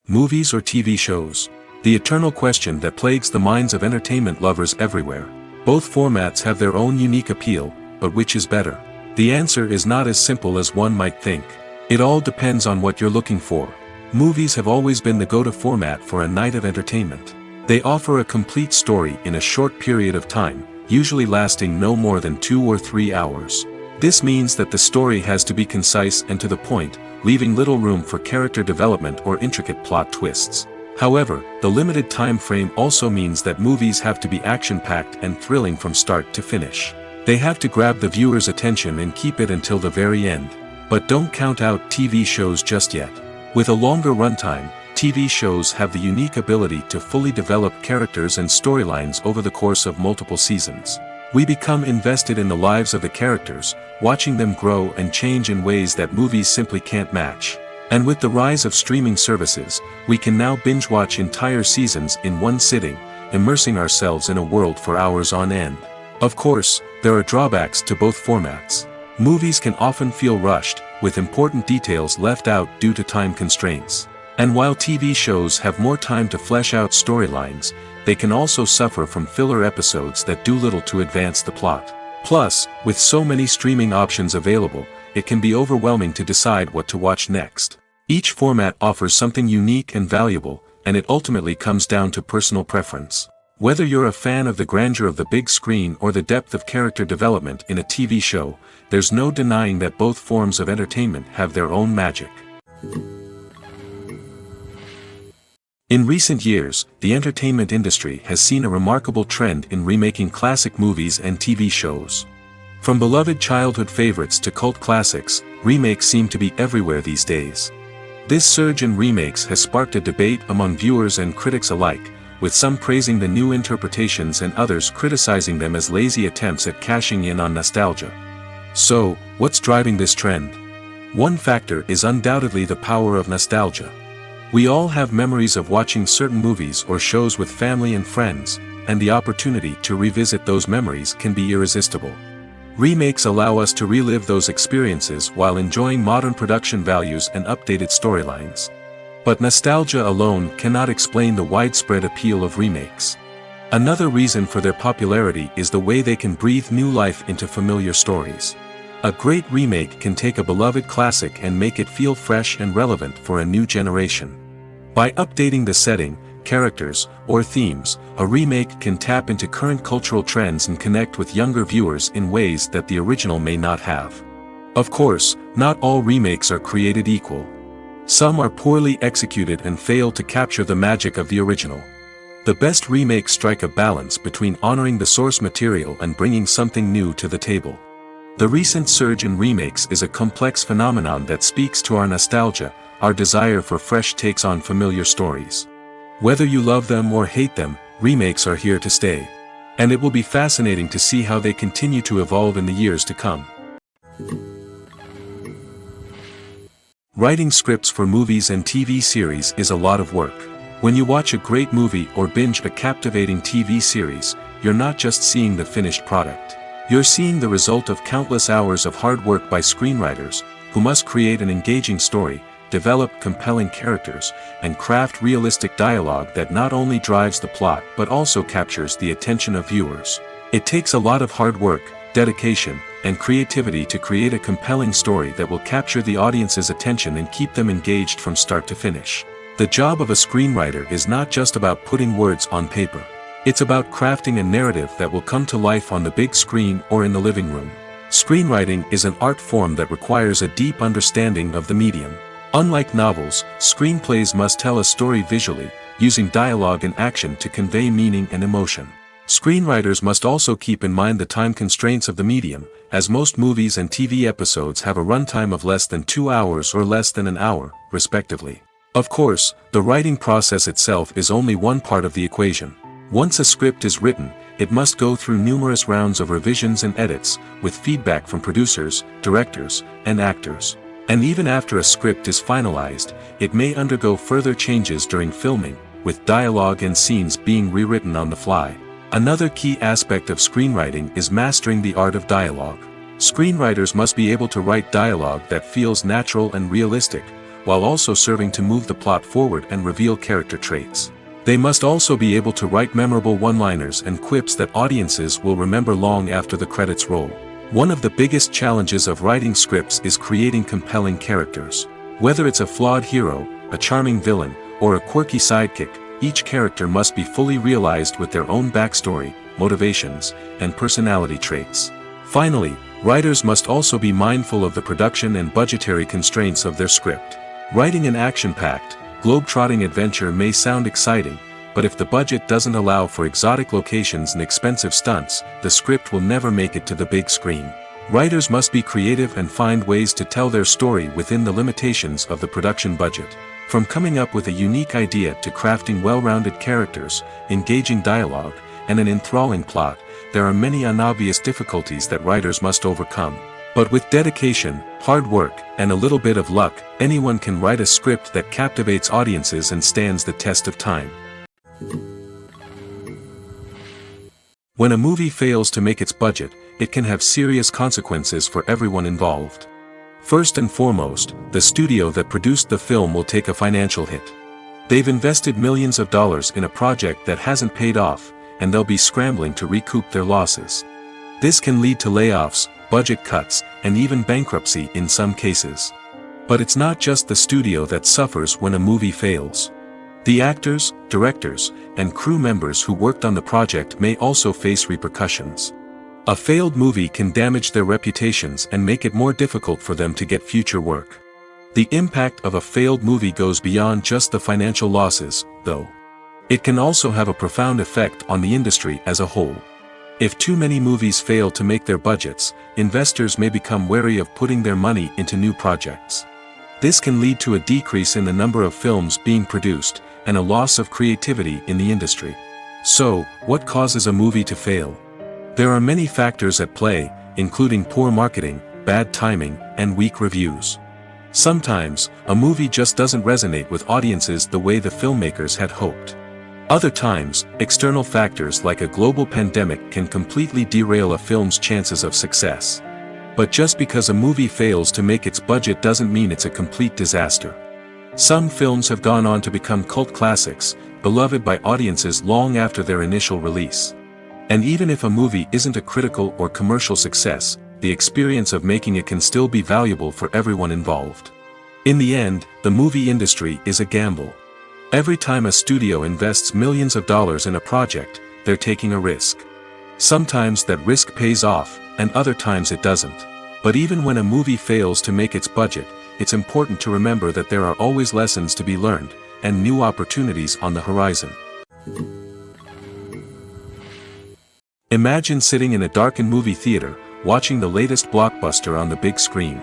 S1: Movies or TV shows? The eternal question that plagues the minds of entertainment lovers everywhere. Both formats have their own unique appeal, but which is better? The answer is not as simple as one might think. It all depends on what you're looking for. Movies have always been the go-to format for a night of entertainment. They offer a complete story in a short period of time, usually lasting no more than 2 or 3 hours. This means that the story has to be concise and to the point, leaving little room for character development or intricate plot twists. However, the limited time frame also means that movies have to be action-packed and thrilling from start to finish. They have to grab the viewer's attention and keep it until the very end. But don't count out TV shows just yet. With a longer runtime, TV shows have the unique ability to fully develop characters and storylines over the course of multiple seasons. We become invested in the lives of the characters, watching them grow and change in ways that movies simply can't match. And with the rise of streaming services, we can now binge-watch entire seasons in one sitting, immersing ourselves in a world for hours on end. Of course, there are drawbacks to both formats. Movies can often feel rushed, with important details left out due to time constraints. And while TV shows have more time to flesh out storylines, they can also suffer from filler episodes that do little to advance the plot. Plus, with so many streaming options available, it can be overwhelming to decide what to watch next. Each format offers something unique and valuable, and it ultimately comes down to personal preference. Whether you're a fan of the grandeur of the big screen or the depth of character development in a TV show, there's no denying that both forms of entertainment have their own magic. In recent years, the entertainment industry has seen a remarkable trend in remaking classic movies and TV shows. From beloved childhood favorites to cult classics, remakes seem to be everywhere these days. This surge in remakes has sparked a debate among viewers and critics alike, with some praising the new interpretations and others criticizing them as lazy attempts at cashing in on nostalgia. So, what's driving this trend? One factor is undoubtedly the power of nostalgia. We all have memories of watching certain movies or shows with family and friends, and the opportunity to revisit those memories can be irresistible. Remakes allow us to relive those experiences while enjoying modern production values and updated storylines. But nostalgia alone cannot explain the widespread appeal of remakes. Another reason for their popularity is the way they can breathe new life into familiar stories. A great remake can take a beloved classic and make it feel fresh and relevant for a new generation. By updating the setting, characters, or themes, a remake can tap into current cultural trends and connect with younger viewers in ways that the original may not have. Of course, not all remakes are created equal. Some are poorly executed and fail to capture the magic of the original. The best remakes strike a balance between honoring the source material and bringing something new to the table. The recent surge in remakes is a complex phenomenon that speaks to our nostalgia, our desire for fresh takes on familiar stories. Whether you love them or hate them, remakes are here to stay. And it will be fascinating to see how they continue to evolve in the years to come. Writing scripts for movies and TV series is a lot of work. When you watch a great movie or binge a captivating TV series, you're not just seeing the finished product. You're seeing the result of countless hours of hard work by screenwriters, who must create an engaging story, develop compelling characters, and craft realistic dialogue that not only drives the plot but also captures the attention of viewers. It takes a lot of hard work, dedication, and creativity to create a compelling story that will capture the audience's attention and keep them engaged from start to finish. The job of a screenwriter is not just about putting words on paper. It's about crafting a narrative that will come to life on the big screen or in the living room. Screenwriting is an art form that requires a deep understanding of the medium. Unlike novels, screenplays must tell a story visually, using dialogue and action to convey meaning and emotion. Screenwriters must also keep in mind the time constraints of the medium, as most movies and TV episodes have a runtime of less than 2 hours or less than an hour, respectively. Of course, the writing process itself is only one part of the equation. Once a script is written, it must go through numerous rounds of revisions and edits, with feedback from producers, directors, and actors. And even after a script is finalized, it may undergo further changes during filming, with dialogue and scenes being rewritten on the fly. Another key aspect of screenwriting is mastering the art of dialogue. Screenwriters must be able to write dialogue that feels natural and realistic, while also serving to move the plot forward and reveal character traits. They must also be able to write memorable one-liners and quips that audiences will remember long after the credits roll. One of the biggest challenges of writing scripts is creating compelling characters. Whether it's a flawed hero, a charming villain, or a quirky sidekick, each character must be fully realized with their own backstory, motivations, and personality traits. Finally, writers must also be mindful of the production and budgetary constraints of their script. Writing an action-packed, globe-trotting adventure may sound exciting, but if the budget doesn't allow for exotic locations and expensive stunts, the script will never make it to the big screen. Writers must be creative and find ways to tell their story within the limitations of the production budget. From coming up with a unique idea to crafting well-rounded characters, engaging dialogue, and an enthralling plot, there are many unobvious difficulties that writers must overcome. But with dedication, hard work, and a little bit of luck, anyone can write a script that captivates audiences and stands the test of time. When a movie fails to make its budget, it can have serious consequences for everyone involved. First and foremost, the studio that produced the film will take a financial hit. They've invested millions of dollars in a project that hasn't paid off, and they'll be scrambling to recoup their losses. This can lead to layoffs, budget cuts, and even bankruptcy in some cases. But it's not just the studio that suffers when a movie fails. The actors, directors, and crew members who worked on the project may also face repercussions. A failed movie can damage their reputations and make it more difficult for them to get future work. The impact of a failed movie goes beyond just the financial losses, though. It can also have a profound effect on the industry as a whole. If too many movies fail to make their budgets, investors may become wary of putting their money into new projects. This can lead to a decrease in the number of films being produced, and a loss of creativity in the industry. So, what causes a movie to fail? There are many factors at play, including poor marketing, bad timing, and weak reviews. Sometimes, a movie just doesn't resonate with audiences the way the filmmakers had hoped. Other times, external factors like a global pandemic can completely derail a film's chances of success. But just because a movie fails to make its budget doesn't mean it's a complete disaster. Some films have gone on to become cult classics, beloved by audiences long after their initial release. And even if a movie isn't a critical or commercial success, the experience of making it can still be valuable for everyone involved. In the end, the movie industry is a gamble. Every time a studio invests millions of dollars in a project, they're taking a risk. Sometimes that risk pays off, and other times it doesn't. But even when a movie fails to make its budget, it's important to remember that there are always lessons to be learned, and new opportunities on the horizon. Imagine sitting in a darkened movie theater, watching the latest blockbuster on the big screen.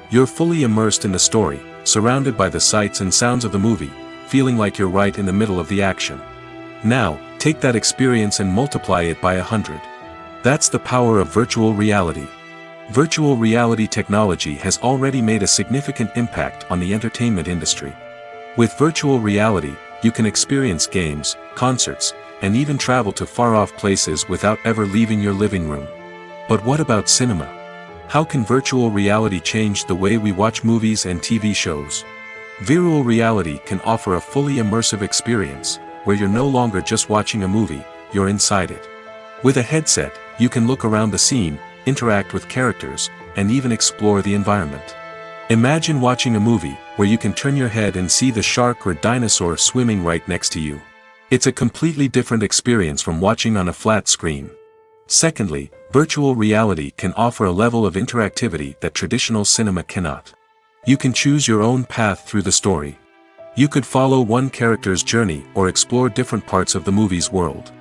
S1: You're fully immersed in the story, surrounded by the sights and sounds of the movie, feeling like you're right in the middle of the action. Now, take that experience and multiply it by 100. That's the power of virtual reality. Virtual reality technology has already made a significant impact on the entertainment industry. With virtual reality, you can experience games, concerts, and even travel to far-off places without ever leaving your living room. But what about cinema? How can virtual reality change the way we watch movies and TV shows? Virtual reality can offer a fully immersive experience, where you're no longer just watching a movie, you're inside it. With a headset, you can look around the scene, interact with characters, and even explore the environment. Imagine watching a movie where you can turn your head and see the shark or dinosaur swimming right next to you. It's a completely different experience from watching on a flat screen. Secondly, virtual reality can offer a level of interactivity that traditional cinema cannot. You can choose your own path through the story. You could follow one character's journey or explore different parts of the movie's world.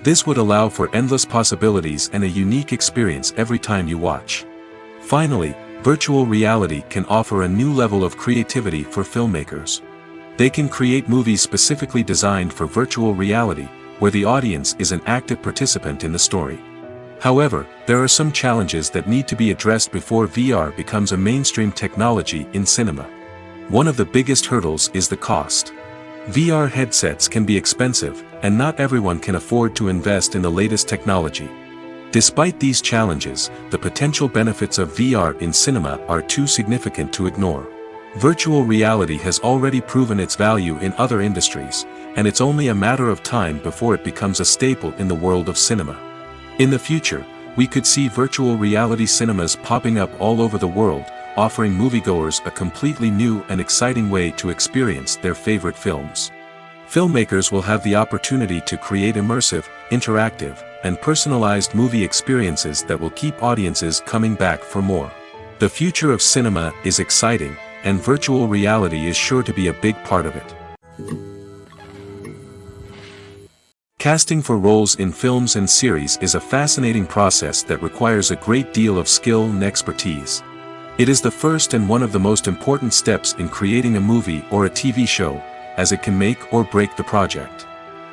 S1: This would allow for endless possibilities and a unique experience every time you watch. Finally, virtual reality can offer a new level of creativity for filmmakers. They can create movies specifically designed for virtual reality, where the audience is an active participant in the story. However, there are some challenges that need to be addressed before VR becomes a mainstream technology in cinema. One of the biggest hurdles is the cost. VR headsets can be expensive, and not everyone can afford to invest in the latest technology. Despite these challenges, the potential benefits of VR in cinema are too significant to ignore. Virtual reality has already proven its value in other industries, and it's only a matter of time before it becomes a staple in the world of cinema. In the future, we could see virtual reality cinemas popping up all over the world, offering moviegoers a completely new and exciting way to experience their favorite films. Filmmakers will have the opportunity to create immersive, interactive, and personalized movie experiences that will keep audiences coming back for more. The future of cinema is exciting, and virtual reality is sure to be a big part of it. Casting for roles in films and series is a fascinating process that requires a great deal of skill and expertise. It is the first and one of the most important steps in creating a movie or a TV show, as it can make or break the project.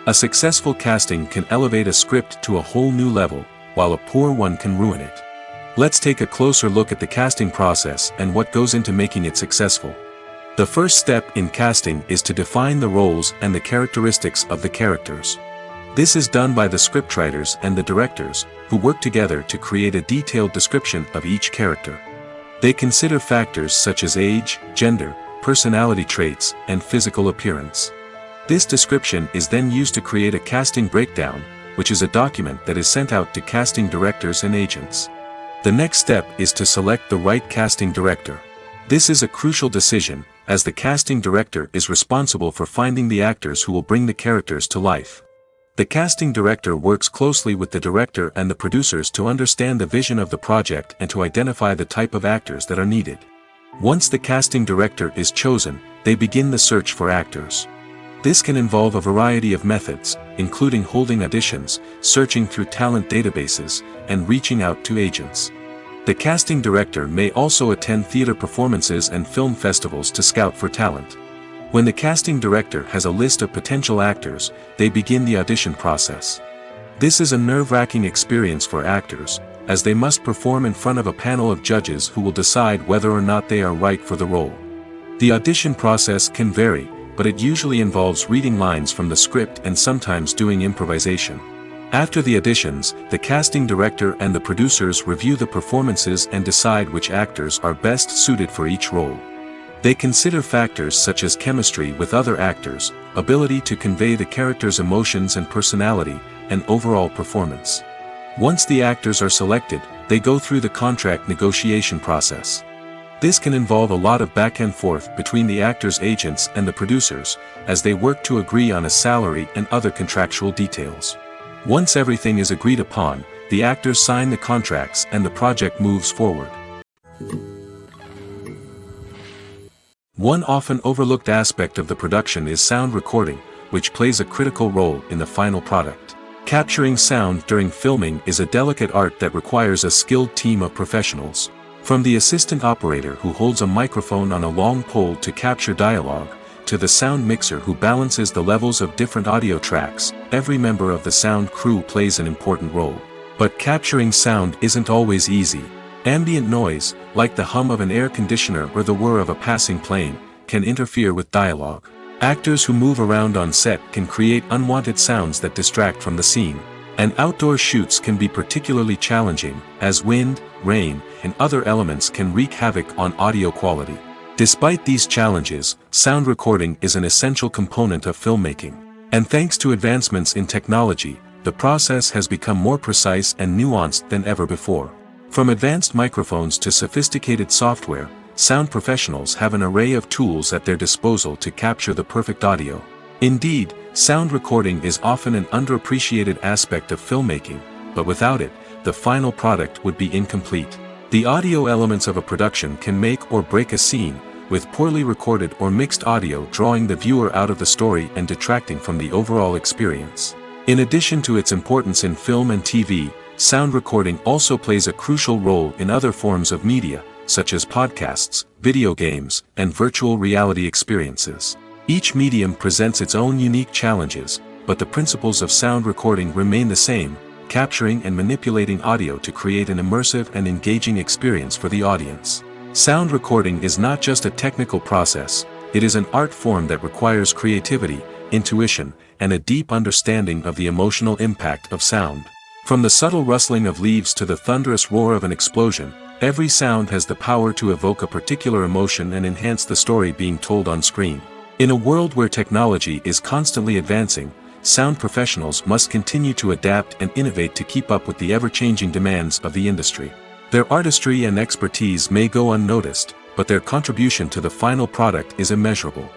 S1: A successful casting can elevate a script to a whole new level, while a poor one can ruin it. Let's take a closer look at the casting process and what goes into making it successful. The first step in casting is to define the roles and the characteristics of the characters. This is done by the scriptwriters and the directors, who work together to create a detailed description of each character. They consider factors such as age, gender, personality traits, and physical appearance. This description is then used to create a casting breakdown, which is a document that is sent out to casting directors and agents. The next step is to select the right casting director. This is a crucial decision, as the casting director is responsible for finding the actors who will bring the characters to life. The casting director works closely with the director and the producers to understand the vision of the project and to identify the type of actors that are needed. Once the casting director is chosen, they begin the search for actors. This can involve a variety of methods, including holding auditions, searching through talent databases, and reaching out to agents. The casting director may also attend theater performances and film festivals to scout for talent. When the casting director has a list of potential actors, they begin the audition process. This is a nerve-wracking experience for actors, as they must perform in front of a panel of judges who will decide whether or not they are right for the role. The audition process can vary, but it usually involves reading lines from the script and sometimes doing improvisation. After the auditions, the casting director and the producers review the performances and decide which actors are best suited for each role. They consider factors such as chemistry with other actors, ability to convey the character's emotions and personality, and overall performance. Once the actors are selected, they go through the contract negotiation process. This can involve a lot of back and forth between the actors' agents and the producers, as they work to agree on a salary and other contractual details. Once everything is agreed upon, the actors sign the contracts and the project moves forward. One often overlooked aspect of the production is sound recording, which plays a critical role in the final product. Capturing sound during filming is a delicate art that requires a skilled team of professionals. From the assistant operator who holds a microphone on a long pole to capture dialogue, to the sound mixer who balances the levels of different audio tracks, every member of the sound crew plays an important role. But capturing sound isn't always easy. Ambient noise, like the hum of an air conditioner or the whir of a passing plane, can interfere with dialogue. Actors who move around on set can create unwanted sounds that distract from the scene. And outdoor shoots can be particularly challenging, as wind, rain, and other elements can wreak havoc on audio quality. Despite these challenges, sound recording is an essential component of filmmaking. And thanks to advancements in technology, the process has become more precise and nuanced than ever before. From advanced microphones to sophisticated software, sound professionals have an array of tools at their disposal to capture the perfect audio. Indeed, sound recording is often an underappreciated aspect of filmmaking, but without it, the final product would be incomplete. The audio elements of a production can make or break a scene, with poorly recorded or mixed audio drawing the viewer out of the story and detracting from the overall experience. In addition to its importance in film and TV, sound recording also plays a crucial role in other forms of media, such as podcasts, video games, and virtual reality experiences. Each medium presents its own unique challenges, but the principles of sound recording remain the same, capturing and manipulating audio to create an immersive and engaging experience for the audience. Sound recording is not just a technical process, it is an art form that requires creativity, intuition, and a deep understanding of the emotional impact of sound. From the subtle rustling of leaves to the thunderous roar of an explosion, every sound has the power to evoke a particular emotion and enhance the story being told on screen. In a world where technology is constantly advancing, sound professionals must continue to adapt and innovate to keep up with the ever-changing demands of the industry. Their artistry and expertise may go unnoticed, but their contribution to the final product is immeasurable.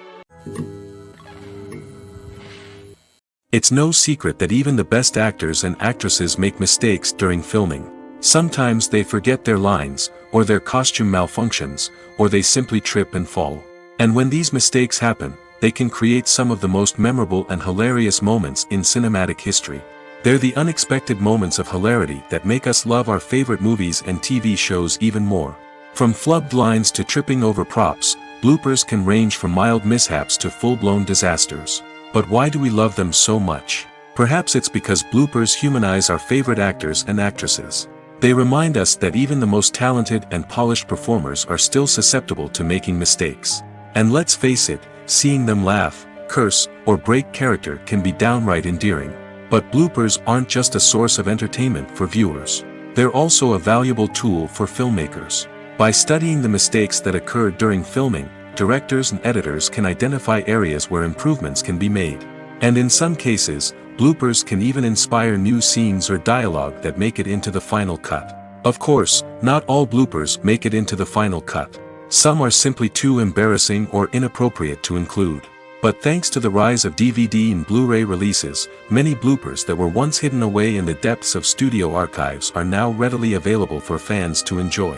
S1: It's no secret that even the best actors and actresses make mistakes during filming. Sometimes they forget their lines, or their costume malfunctions, or they simply trip and fall. And when these mistakes happen, they can create some of the most memorable and hilarious moments in cinematic history. They're the unexpected moments of hilarity that make us love our favorite movies and TV shows even more. From flubbed lines to tripping over props, bloopers can range from mild mishaps to full-blown disasters. But why do we love them so much? Perhaps it's because bloopers humanize our favorite actors and actresses. They remind us that even the most talented and polished performers are still susceptible to making mistakes. And let's face it, seeing them laugh, curse, or break character can be downright endearing. But bloopers aren't just a source of entertainment for viewers. They're also a valuable tool for filmmakers. By studying the mistakes that occurred during filming, directors and editors can identify areas where improvements can be made. And in some cases, bloopers can even inspire new scenes or dialogue that make it into the final cut. Of course, not all bloopers make it into the final cut. Some are simply too embarrassing or inappropriate to include. But thanks to the rise of DVD and Blu-ray releases, many bloopers that were once hidden away in the depths of studio archives are now readily available for fans to enjoy.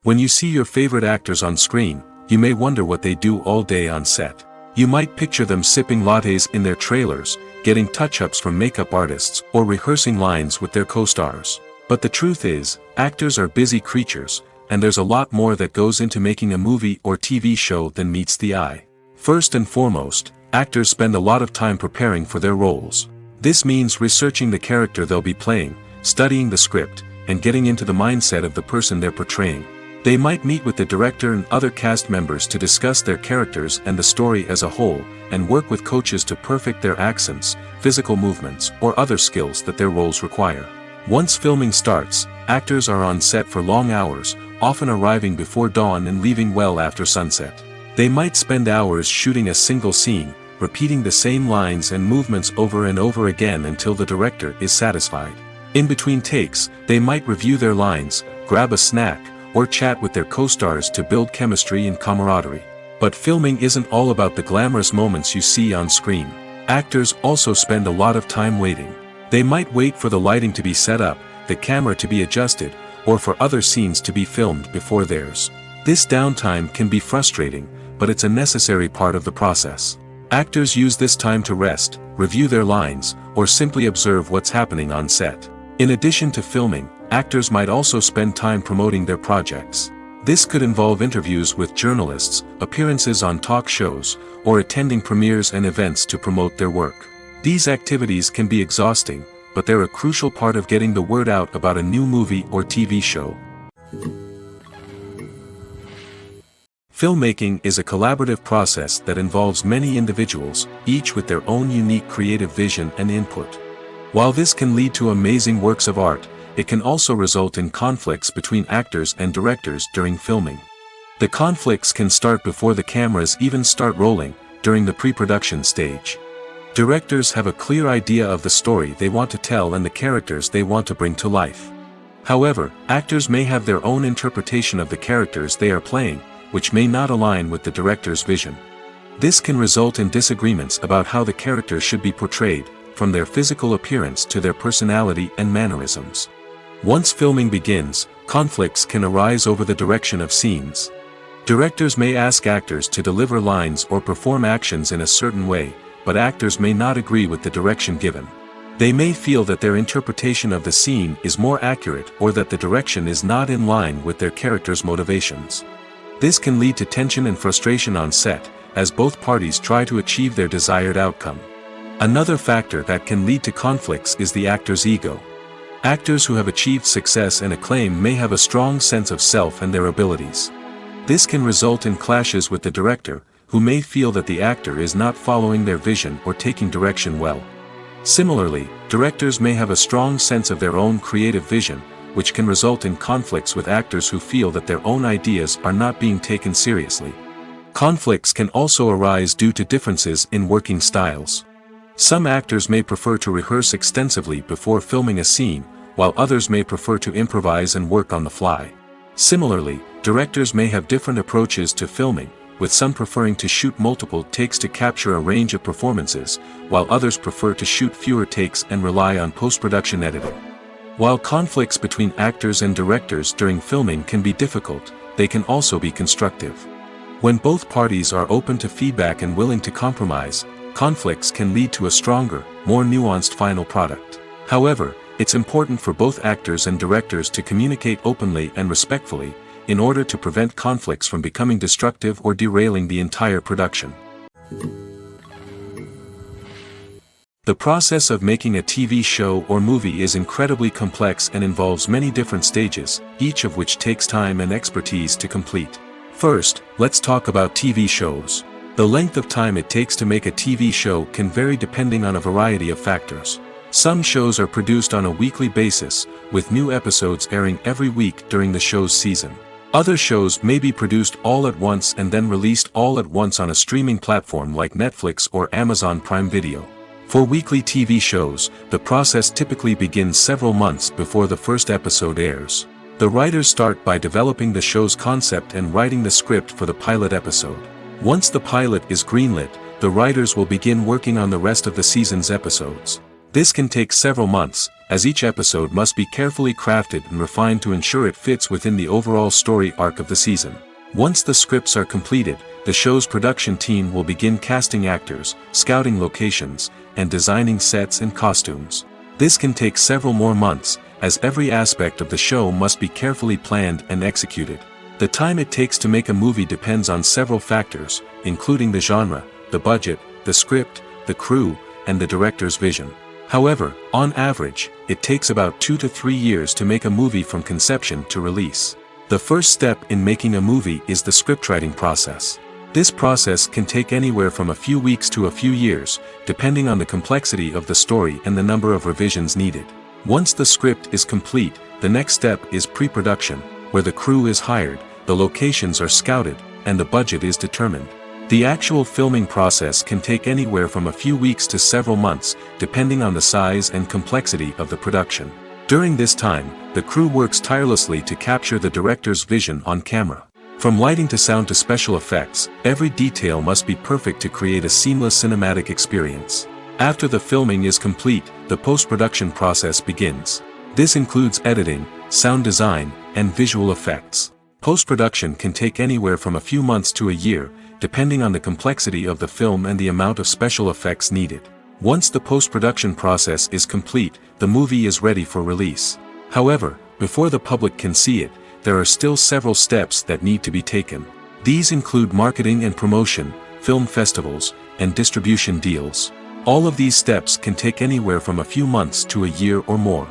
S1: When you see your favorite actors on screen, you may wonder what they do all day on set. You might picture them sipping lattes in their trailers, getting touch-ups from makeup artists, or rehearsing lines with their co-stars. But the truth is, actors are busy creatures, and there's a lot more that goes into making a movie or TV show than meets the eye. First and foremost, actors spend a lot of time preparing for their roles. This means researching the character they'll be playing, studying the script, and getting into the mindset of the person they're portraying. They might meet with the director and other cast members to discuss their characters and the story as a whole, and work with coaches to perfect their accents, physical movements, or other skills that their roles require. Once filming starts, actors are on set for long hours, often arriving before dawn and leaving well after sunset. They might spend hours shooting a single scene, repeating the same lines and movements over and over again until the director is satisfied. In between takes, they might review their lines, grab a snack, or chat with their co-stars to build chemistry and camaraderie. But filming isn't all about the glamorous moments you see on screen. Actors also spend a lot of time waiting. They might wait for the lighting to be set up, the camera to be adjusted, or for other scenes to be filmed before theirs. This downtime can be frustrating, but it's a necessary part of the process. Actors use this time to rest, review their lines, or simply observe what's happening on set. In addition to filming, actors might also spend time promoting their projects. This could involve interviews with journalists, appearances on talk shows, or attending premieres and events to promote their work. These activities can be exhausting, but they're a crucial part of getting the word out about a new movie or TV show. Filmmaking is a collaborative process that involves many individuals, each with their own unique creative vision and input. While this can lead to amazing works of art, it can also result in conflicts between actors and directors during filming. The conflicts can start before the cameras even start rolling, during the pre-production stage. Directors have a clear idea of the story they want to tell and the characters they want to bring to life. However, actors may have their own interpretation of the characters they are playing, which may not align with the director's vision. This can result in disagreements about how the characters should be portrayed, from their physical appearance to their personality and mannerisms. Once filming begins, conflicts can arise over the direction of scenes. Directors may ask actors to deliver lines or perform actions in a certain way, but actors may not agree with the direction given. They may feel that their interpretation of the scene is more accurate or that the direction is not in line with their character's motivations. This can lead to tension and frustration on set, as both parties try to achieve their desired outcome. Another factor that can lead to conflicts is the actor's ego. Actors who have achieved success and acclaim may have a strong sense of self and their abilities. This can result in clashes with the director, who may feel that the actor is not following their vision or taking direction well. Similarly, directors may have a strong sense of their own creative vision, which can result in conflicts with actors who feel that their own ideas are not being taken seriously. Conflicts can also arise due to differences in working styles. Some actors may prefer to rehearse extensively before filming a scene, while others may prefer to improvise and work on the fly. Similarly, directors may have different approaches to filming, with some preferring to shoot multiple takes to capture a range of performances, while others prefer to shoot fewer takes and rely on post-production editing. While conflicts between actors and directors during filming can be difficult, they can also be constructive. When both parties are open to feedback and willing to compromise, conflicts can lead to a stronger, more nuanced final product. However, it's important for both actors and directors to communicate openly and respectfully, in order to prevent conflicts from becoming destructive or derailing the entire production. The process of making a TV show or movie is incredibly complex and involves many different stages, each of which takes time and expertise to complete. First, let's talk about TV shows. The length of time it takes to make a TV show can vary depending on a variety of factors. Some shows are produced on a weekly basis, with new episodes airing every week during the show's season. Other shows may be produced all at once and then released all at once on a streaming platform like Netflix or Amazon Prime Video. For weekly TV shows, the process typically begins several months before the first episode airs. The writers start by developing the show's concept and writing the script for the pilot episode. Once the pilot is greenlit, the writers will begin working on the rest of the season's episodes. This can take several months, as each episode must be carefully crafted and refined to ensure it fits within the overall story arc of the season. Once the scripts are completed, the show's production team will begin casting actors, scouting locations, and designing sets and costumes. This can take several more months, as every aspect of the show must be carefully planned and executed. The time it takes to make a movie depends on several factors, including the genre, the budget, the script, the crew, and the director's vision. However, on average, it takes about 2 to 3 years to make a movie from conception to release. The first step in making a movie is the scriptwriting process. This process can take anywhere from a few weeks to a few years, depending on the complexity of the story and the number of revisions needed. Once the script is complete, the next step is pre-production, where the crew is hired, the locations are scouted, and the budget is determined. The actual filming process can take anywhere from a few weeks to several months, depending on the size and complexity of the production. During this time, the crew works tirelessly to capture the director's vision on camera. From lighting to sound to special effects, every detail must be perfect to create a seamless cinematic experience. After the filming is complete, the post-production process begins. This includes editing, sound design, and visual effects. Post-production can take anywhere from a few months to a year, depending on the complexity of the film and the amount of special effects needed. Once the post-production process is complete, the movie is ready for release. However, before the public can see it, there are still several steps that need to be taken. These include marketing and promotion, film festivals, and distribution deals. All of these steps can take anywhere from a few months to a year or more.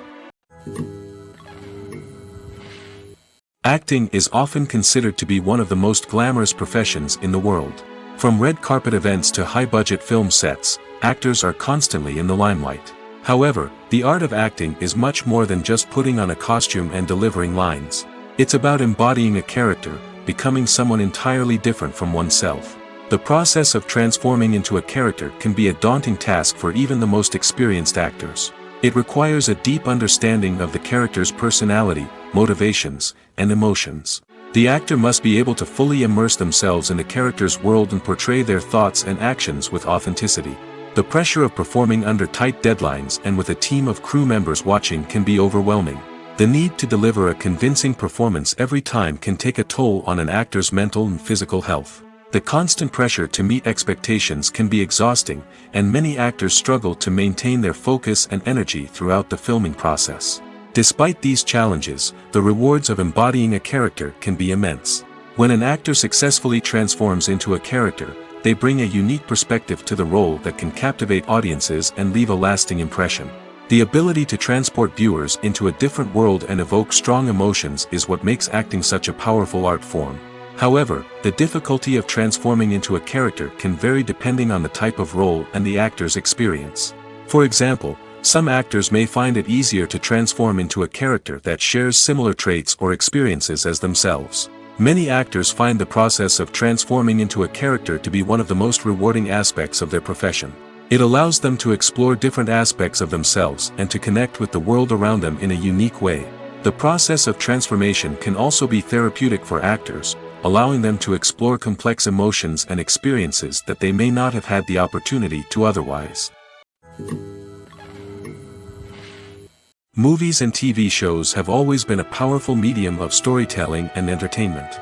S1: Acting is often considered to be one of the most glamorous professions in the world. From red carpet events to high-budget film sets, actors are constantly in the limelight. However, the art of acting is much more than just putting on a costume and delivering lines. It's about embodying a character, becoming someone entirely different from oneself. The process of transforming into a character can be a daunting task for even the most experienced actors. It requires a deep understanding of the character's personality, motivations, and emotions. The actor must be able to fully immerse themselves in the character's world and portray their thoughts and actions with authenticity. The pressure of performing under tight deadlines and with a team of crew members watching can be overwhelming. The need to deliver a convincing performance every time can take a toll on an actor's mental and physical health. The constant pressure to meet expectations can be exhausting, and many actors struggle to maintain their focus and energy throughout the filming process. Despite these challenges, the rewards of embodying a character can be immense. When an actor successfully transforms into a character, they bring a unique perspective to the role that can captivate audiences and leave a lasting impression. The ability to transport viewers into a different world and evoke strong emotions is what makes acting such a powerful art form. However, the difficulty of transforming into a character can vary depending on the type of role and the actor's experience. For example, some actors may find it easier to transform into a character that shares similar traits or experiences as themselves. Many actors find the process of transforming into a character to be one of the most rewarding aspects of their profession. It allows them to explore different aspects of themselves and to connect with the world around them in a unique way. The process of transformation can also be therapeutic for actors, allowing them to explore complex emotions and experiences that they may not have had the opportunity to otherwise. Movies and TV shows have always been a powerful medium of storytelling and entertainment.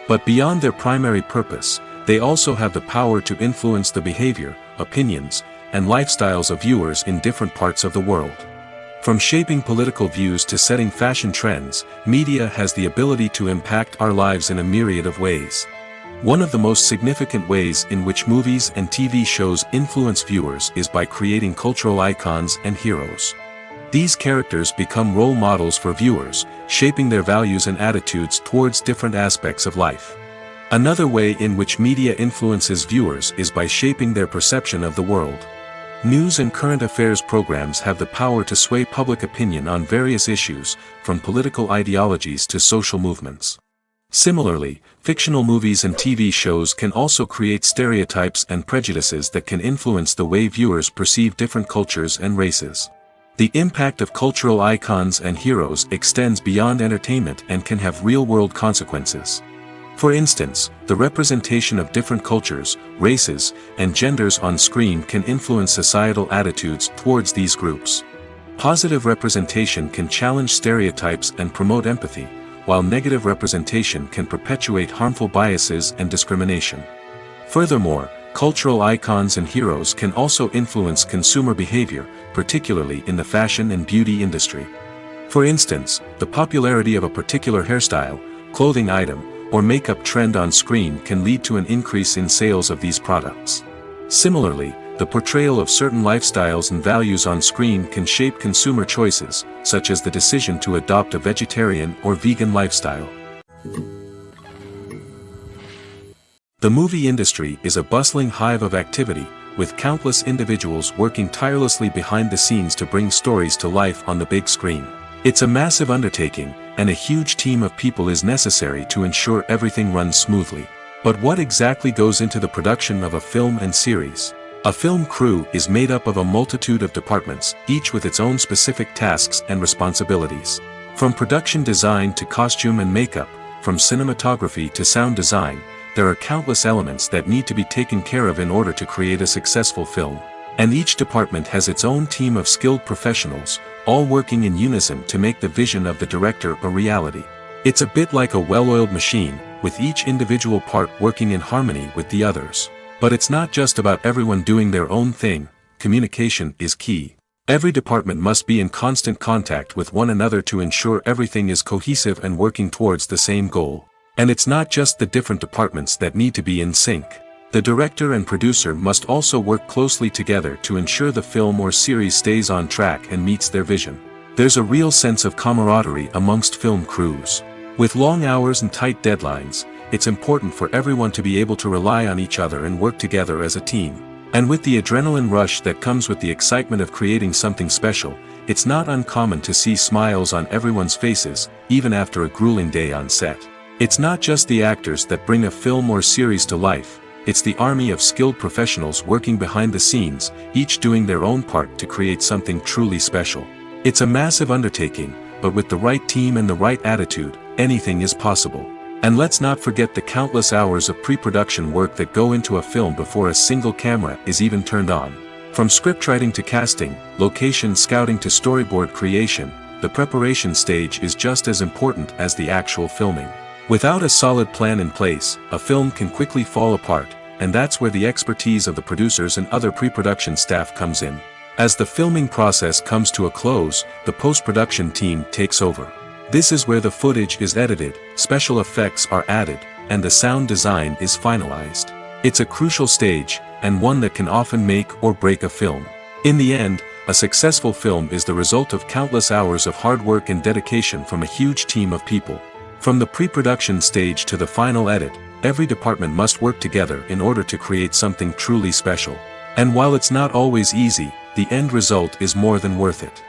S1: But beyond their primary purpose, they also have the power to influence the behavior, opinions, and lifestyles of viewers in different parts of the world. From shaping political views to setting fashion trends, media has the ability to impact our lives in a myriad of ways. One of the most significant ways in which movies and TV shows influence viewers is by creating cultural icons and heroes. These characters become role models for viewers, shaping their values and attitudes towards different aspects of life. Another way in which media influences viewers is by shaping their perception of the world. News and current affairs programs have the power to sway public opinion on various issues, from political ideologies to social movements. Similarly, fictional movies and TV shows can also create stereotypes and prejudices that can influence the way viewers perceive different cultures and races. The impact of cultural icons and heroes extends beyond entertainment and can have real-world consequences. For instance, the representation of different cultures, races, and genders on screen can influence societal attitudes towards these groups. Positive representation can challenge stereotypes and promote empathy, while negative representation can perpetuate harmful biases and discrimination. Furthermore, cultural icons and heroes can also influence consumer behavior, particularly in the fashion and beauty industry. For instance, the popularity of a particular hairstyle, clothing item, or makeup trend on screen can lead to an increase in sales of these products. Similarly, the portrayal of certain lifestyles and values on screen can shape consumer choices, such as the decision to adopt a vegetarian or vegan lifestyle. The movie industry is a bustling hive of activity, with countless individuals working tirelessly behind the scenes to bring stories to life on the big screen. It's a massive undertaking, and a huge team of people is necessary to ensure everything runs smoothly. But what exactly goes into the production of a film and series? A film crew is made up of a multitude of departments, each with its own specific tasks and responsibilities. From production design to costume and makeup, from cinematography to sound design, there are countless elements that need to be taken care of in order to create a successful film. And each department has its own team of skilled professionals, all working in unison to make the vision of the director a reality. It's a bit like a well-oiled machine, with each individual part working in harmony with the others. But it's not just about everyone doing their own thing. Communication is key. Every department must be in constant contact with one another to ensure everything is cohesive and working towards the same goal. And it's not just the different departments that need to be in sync. The director and producer must also work closely together to ensure the film or series stays on track and meets their vision. There's a real sense of camaraderie amongst film crews. With long hours and tight deadlines, it's important for everyone to be able to rely on each other and work together as a team. And with the adrenaline rush that comes with the excitement of creating something special, it's not uncommon to see smiles on everyone's faces, even after a grueling day on set. It's not just the actors that bring a film or series to life. It's the army of skilled professionals working behind the scenes, each doing their own part to create something truly special. It's a massive undertaking, but with the right team and the right attitude, anything is possible. And let's not forget the countless hours of pre-production work that go into a film before a single camera is even turned on. From scriptwriting to casting, location scouting to storyboard creation, the preparation stage is just as important as the actual filming. Without a solid plan in place, a film can quickly fall apart, and that's where the expertise of the producers and other pre-production staff comes in. As the filming process comes to a close, the post-production team takes over. This is where the footage is edited, special effects are added, and the sound design is finalized. It's a crucial stage, and one that can often make or break a film. In the end, a successful film is the result of countless hours of hard work and dedication from a huge team of people. From the pre-production stage to the final edit, every department must work together in order to create something truly special. And while it's not always easy, the end result is more than worth it.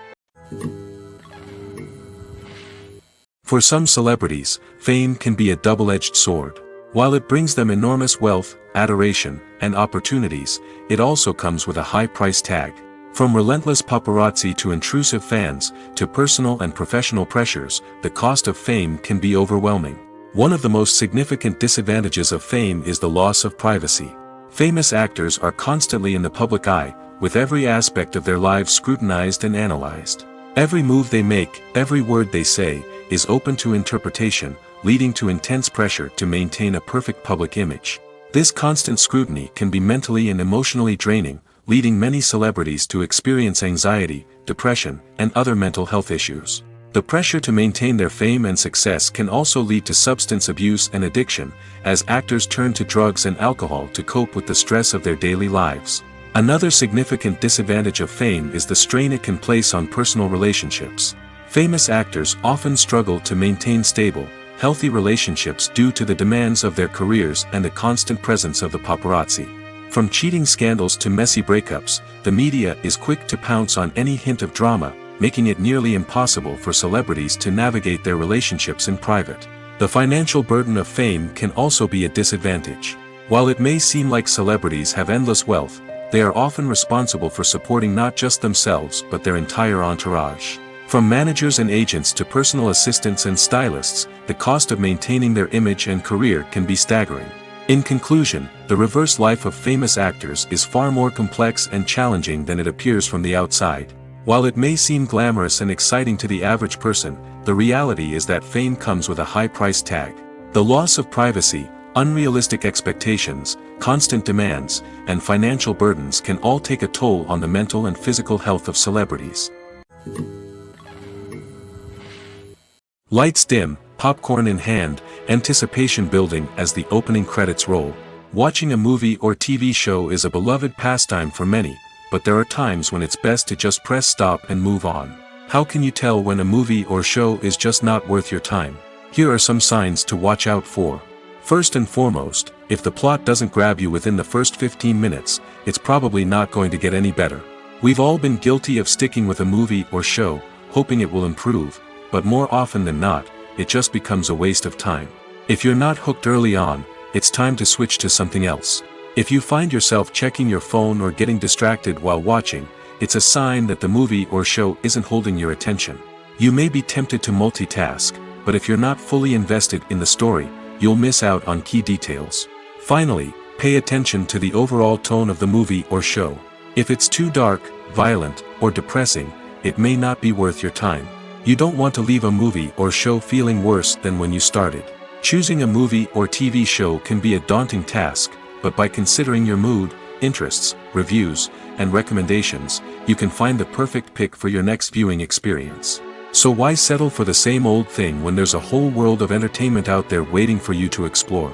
S1: For some celebrities, fame can be a double-edged sword. While it brings them enormous wealth, adoration, and opportunities, it also comes with a high price tag. From relentless paparazzi to intrusive fans, to personal and professional pressures, the cost of fame can be overwhelming. One of the most significant disadvantages of fame is the loss of privacy. Famous actors are constantly in the public eye, with every aspect of their lives scrutinized and analyzed. Every move they make, every word they say, is open to interpretation, leading to intense pressure to maintain a perfect public image. This constant scrutiny can be mentally and emotionally draining, leading many celebrities to experience anxiety, depression, and other mental health issues. The pressure to maintain their fame and success can also lead to substance abuse and addiction, as actors turn to drugs and alcohol to cope with the stress of their daily lives. Another significant disadvantage of fame is the strain it can place on personal relationships. Famous actors often struggle to maintain stable, healthy relationships due to the demands of their careers and the constant presence of the paparazzi. From cheating scandals to messy breakups, the media is quick to pounce on any hint of drama, making it nearly impossible for celebrities to navigate their relationships in private. The financial burden of fame can also be a disadvantage. While it may seem like celebrities have endless wealth, they are often responsible for supporting not just themselves but their entire entourage. From managers and agents to personal assistants and stylists, the cost of maintaining their image and career can be staggering. In conclusion, the reverse life of famous actors is far more complex and challenging than it appears from the outside. While it may seem glamorous and exciting to the average person, the reality is that fame comes with a high price tag. The loss of privacy, unrealistic expectations, constant demands, and financial burdens can all take a toll on the mental and physical health of celebrities. Lights dim, popcorn in hand, anticipation building as the opening credits roll. Watching a movie or TV show is a beloved pastime for many, but there are times when it's best to just press stop and move on. How can you tell when a movie or show is just not worth your time? Here are some signs to watch out for. First and foremost, if the plot doesn't grab you within the first 15 minutes, it's probably not going to get any better. We've all been guilty of sticking with a movie or show, hoping it will improve, but more often than not, it just becomes a waste of time. If you're not hooked early on, it's time to switch to something else. If you find yourself checking your phone or getting distracted while watching, it's a sign that the movie or show isn't holding your attention. You may be tempted to multitask, but if you're not fully invested in the story, you'll miss out on key details. Finally, pay attention to the overall tone of the movie or show. If it's too dark, violent, or depressing, it may not be worth your time. You don't want to leave a movie or show feeling worse than when you started. Choosing a movie or TV show can be a daunting task, but by considering your mood, interests, reviews, and recommendations, you can find the perfect pick for your next viewing experience. So why settle for the same old thing when there's a whole world of entertainment out there waiting for you to explore?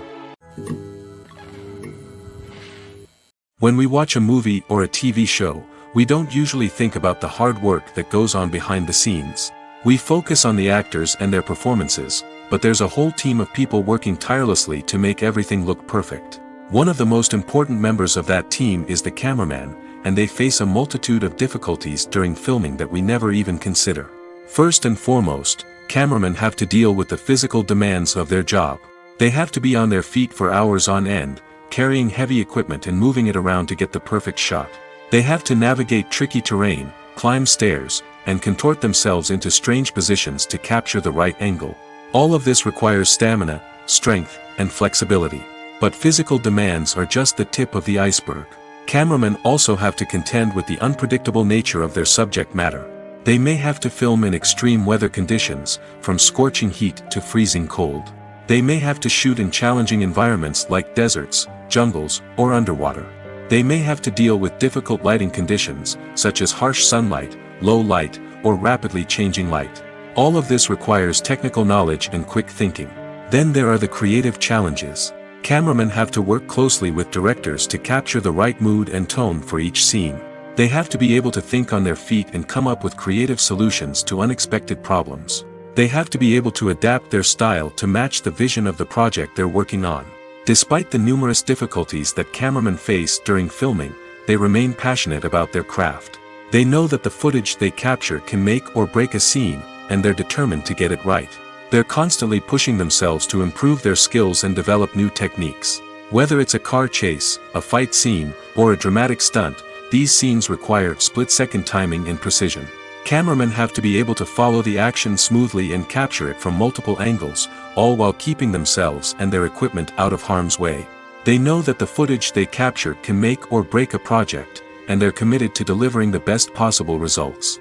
S1: When we watch a movie or a TV show, we don't usually think about the hard work that goes on behind the scenes. We focus on the actors and their performances, but there's a whole team of people working tirelessly to make everything look perfect. One of the most important members of that team is the cameraman, and they face a multitude of difficulties during filming that we never even consider. First and foremost, cameramen have to deal with the physical demands of their job. They have to be on their feet for hours on end, carrying heavy equipment and moving it around to get the perfect shot. They have to navigate tricky terrain, climb stairs, and contort themselves into strange positions to capture the right angle. All of this requires stamina, strength, and flexibility. But physical demands are just the tip of the iceberg. Cameramen also have to contend with the unpredictable nature of their subject matter. They may have to film in extreme weather conditions, from scorching heat to freezing cold. They may have to shoot in challenging environments like deserts, jungles, or underwater. They may have to deal with difficult lighting conditions, such as harsh sunlight, low light, or rapidly changing light. All of this requires technical knowledge and quick thinking. Then there are the creative challenges. Cameramen have to work closely with directors to capture the right mood and tone for each scene. They have to be able to think on their feet and come up with creative solutions to unexpected problems. They have to be able to adapt their style to match the vision of the project they're working on. Despite the numerous difficulties that cameramen face during filming, they remain passionate about their craft. They know that the footage they capture can make or break a scene, and they're determined to get it right. They're constantly pushing themselves to improve their skills and develop new techniques. Whether it's a car chase, a fight scene, or a dramatic stunt, these scenes require split-second timing and precision. Cameramen have to be able to follow the action smoothly and capture it from multiple angles, all while keeping themselves and their equipment out of harm's way. They know that the footage they capture can make or break a project, and they're committed to delivering the best possible results.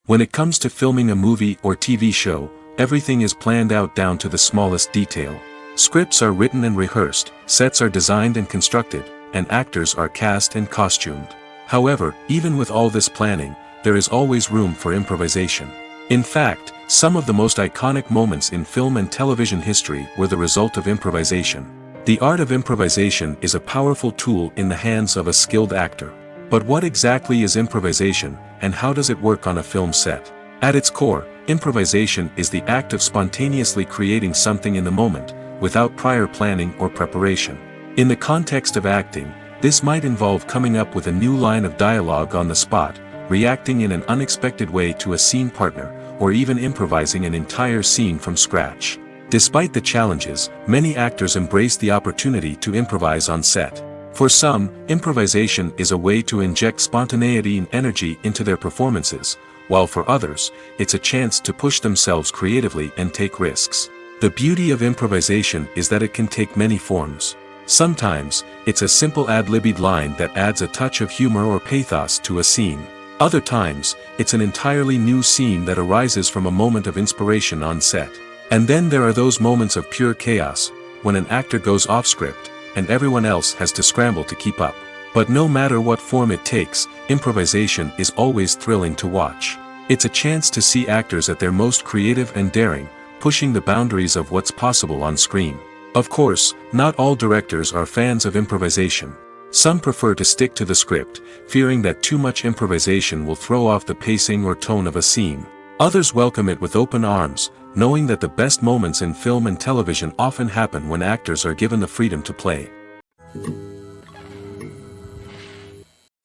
S1: When it comes to filming a movie or TV show, everything is planned out down to the smallest detail. Scripts are written and rehearsed, sets are designed and constructed, and actors are cast and costumed. However, even with all this planning, there is always room for improvisation. In fact, some of the most iconic moments in film and television history were the result of improvisation. The art of improvisation is a powerful tool in the hands of a skilled actor. But what exactly is improvisation, and how does it work on a film set? At its core, improvisation is the act of spontaneously creating something in the moment, without prior planning or preparation. In the context of acting, this might involve coming up with a new line of dialogue on the spot, reacting in an unexpected way to a scene partner, or even improvising an entire scene from scratch. Despite the challenges, many actors embrace the opportunity to improvise on set. For some, improvisation is a way to inject spontaneity and energy into their performances, while for others, it's a chance to push themselves creatively and take risks. The beauty of improvisation is that it can take many forms. Sometimes, it's a simple ad-libbed line that adds a touch of humor or pathos to a scene. Other times, it's an entirely new scene that arises from a moment of inspiration on set. And then there are those moments of pure chaos, when an actor goes off script, and everyone else has to scramble to keep up. But no matter what form it takes, improvisation is always thrilling to watch. It's a chance to see actors at their most creative and daring, pushing the boundaries of what's possible on screen. Of course, not all directors are fans of improvisation. Some prefer to stick to the script, fearing that too much improvisation will throw off the pacing or tone of a scene. Others welcome it with open arms, knowing that the best moments in film and television often happen when actors are given the freedom to play.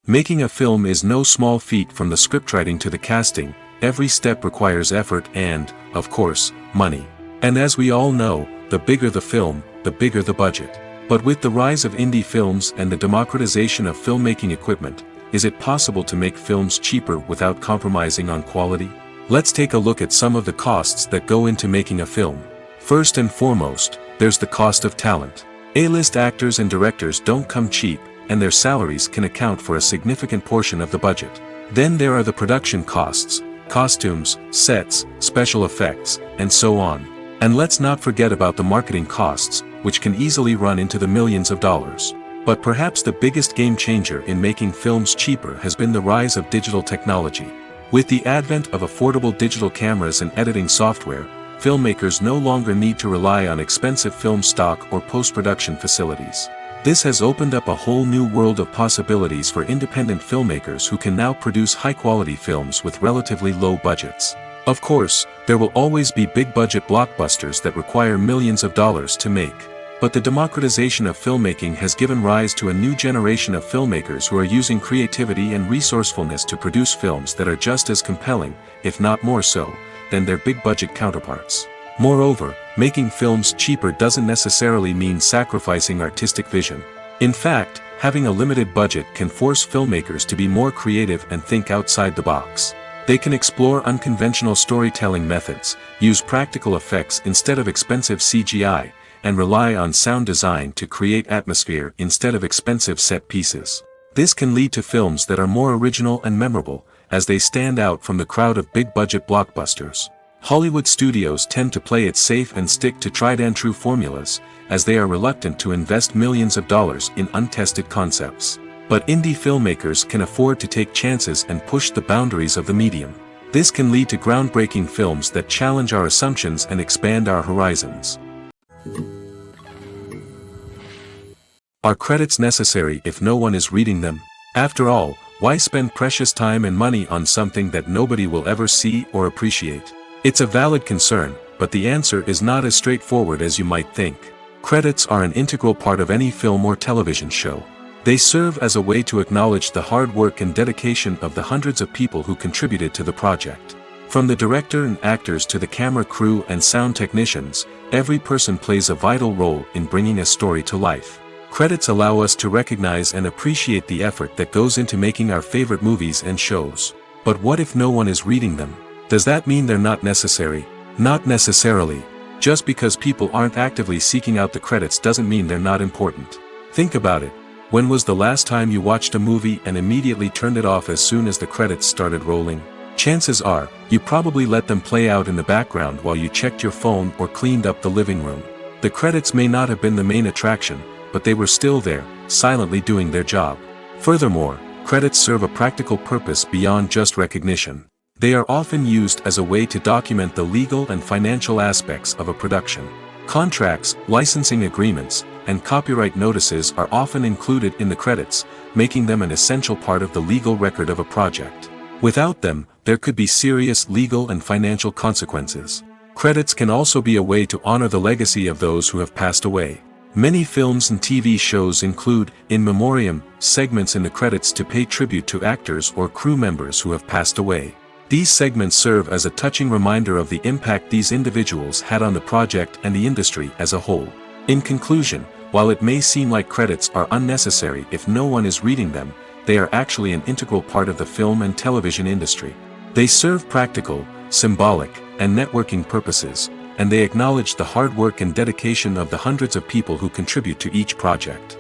S1: Making a film is no small feat. From the scriptwriting to the casting, every step requires effort and, of course, money. And as we all know, the bigger the film, the bigger the budget. But with the rise of indie films and the democratization of filmmaking equipment, is it possible to make films cheaper without compromising on quality? Let's take a look at some of the costs that go into making a film. First and foremost, there's the cost of talent. A-list actors and directors don't come cheap, and their salaries can account for a significant portion of the budget. Then there are the production costs, costumes, sets, special effects, and so on. And let's not forget about the marketing costs, which can easily run into the millions of dollars. But perhaps the biggest game changer in making films cheaper has been the rise of digital technology. With the advent of affordable digital cameras and editing software, filmmakers no longer need to rely on expensive film stock or post-production facilities. This has opened up a whole new world of possibilities for independent filmmakers who can now produce high-quality films with relatively low budgets. Of course, there will always be big-budget blockbusters that require millions of dollars to make. But the democratization of filmmaking has given rise to a new generation of filmmakers who are using creativity and resourcefulness to produce films that are just as compelling, if not more so, than their big-budget counterparts. Moreover, making films cheaper doesn't necessarily mean sacrificing artistic vision. In fact, having a limited budget can force filmmakers to be more creative and think outside the box. They can explore unconventional storytelling methods, use practical effects instead of expensive CGI, and rely on sound design to create atmosphere instead of expensive set pieces. This can lead to films that are more original and memorable, as they stand out from the crowd of big-budget blockbusters. Hollywood studios tend to play it safe and stick to tried-and-true formulas, as they are reluctant to invest millions of dollars in untested concepts. But indie filmmakers can afford to take chances and push the boundaries of the medium. This can lead to groundbreaking films that challenge our assumptions and expand our horizons. Are credits necessary if no one is reading them? After all, why spend precious time and money on something that nobody will ever see or appreciate? It's a valid concern, but the answer is not as straightforward as you might think. Credits are an integral part of any film or television show. They serve as a way to acknowledge the hard work and dedication of the hundreds of people who contributed to the project. From the director and actors to the camera crew and sound technicians, every person plays a vital role in bringing a story to life. Credits allow us to recognize and appreciate the effort that goes into making our favorite movies and shows. But what if no one is reading them? Does that mean they're not necessary? Not necessarily. Just because people aren't actively seeking out the credits doesn't mean they're not important. Think about it. When was the last time you watched a movie and immediately turned it off as soon as the credits started rolling? Chances are, you probably let them play out in the background while you checked your phone or cleaned up the living room. The credits may not have been the main attraction, but they were still there, silently doing their job. Furthermore, credits serve a practical purpose beyond just recognition. They are often used as a way to document the legal and financial aspects of a production. Contracts, licensing agreements, and copyright notices are often included in the credits, making them an essential part of the legal record of a project. Without them, there could be serious legal and financial consequences. Credits can also be a way to honor the legacy of those who have passed away. Many films and TV shows include, in memoriam, segments in the credits to pay tribute to actors or crew members who have passed away. These segments serve as a touching reminder of the impact these individuals had on the project and the industry as a whole. In conclusion, while it may seem like credits are unnecessary if no one is reading them, they are actually an integral part of the film and television industry. They serve practical, symbolic, and networking purposes, and they acknowledge the hard work and dedication of the hundreds of people who contribute to each project.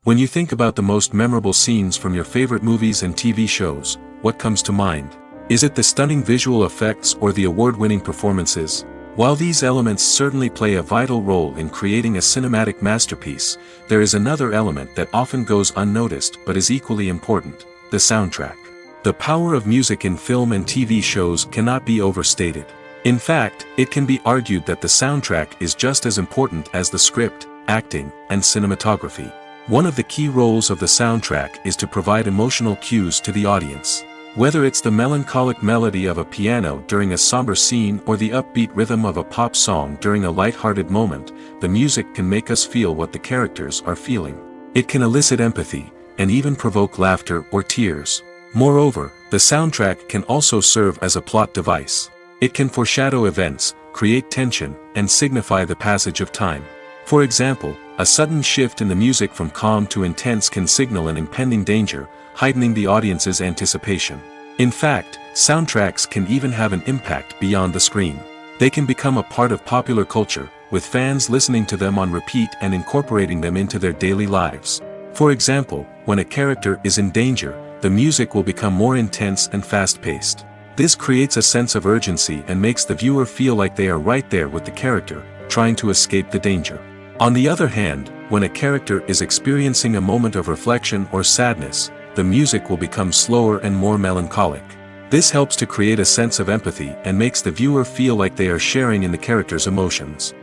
S1: When you think about the most memorable scenes from your favorite movies and TV shows, what comes to mind? Is it the stunning visual effects or the award-winning performances? While these elements certainly play a vital role in creating a cinematic masterpiece, there is another element that often goes unnoticed but is equally important: the soundtrack. The power of music in film and TV shows cannot be overstated. In fact, it can be argued that the soundtrack is just as important as the script, acting, and cinematography. One of the key roles of the soundtrack is to provide emotional cues to the audience. Whether it's the melancholic melody of a piano during a somber scene or the upbeat rhythm of a pop song during a light-hearted moment, the music can make us feel what the characters are feeling. It can elicit empathy, and even provoke laughter or tears. Moreover, the soundtrack can also serve as a plot device. It can foreshadow events, create tension, and signify the passage of time. For example, a sudden shift in the music from calm to intense can signal an impending danger, heightening the audience's anticipation. In fact, soundtracks can even have an impact beyond the screen. They can become a part of popular culture, with fans listening to them on repeat and incorporating them into their daily lives. For example, when a character is in danger, the music will become more intense and fast-paced. This creates a sense of urgency and makes the viewer feel like they are right there with the character, trying to escape the danger. On the other hand, when a character is experiencing a moment of reflection or sadness, the music will become slower and more melancholic. This helps to create a sense of empathy and makes the viewer feel like they are sharing in the character's emotions.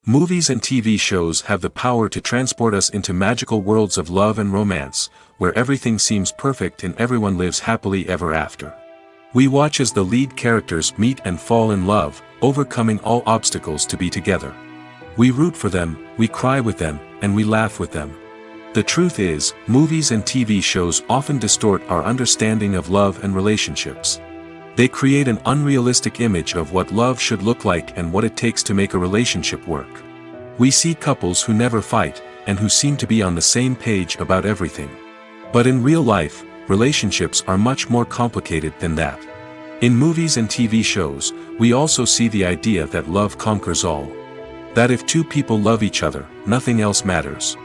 S1: Movies and TV shows have the power to transport us into magical worlds of love and romance, where everything seems perfect and everyone lives happily ever after. We watch as the lead characters meet and fall in love, overcoming all obstacles to be together. We root for them, we cry with them, and we laugh with them. The truth is, movies and TV shows often distort our understanding of love and relationships. They create an unrealistic image of what love should look like and what it takes to make a relationship work. We see couples who never fight, and who seem to be on the same page about everything. But in real life, relationships are much more complicated than that. In movies and TV shows, we also see the idea that love conquers all. That if two people love each other, nothing else matters.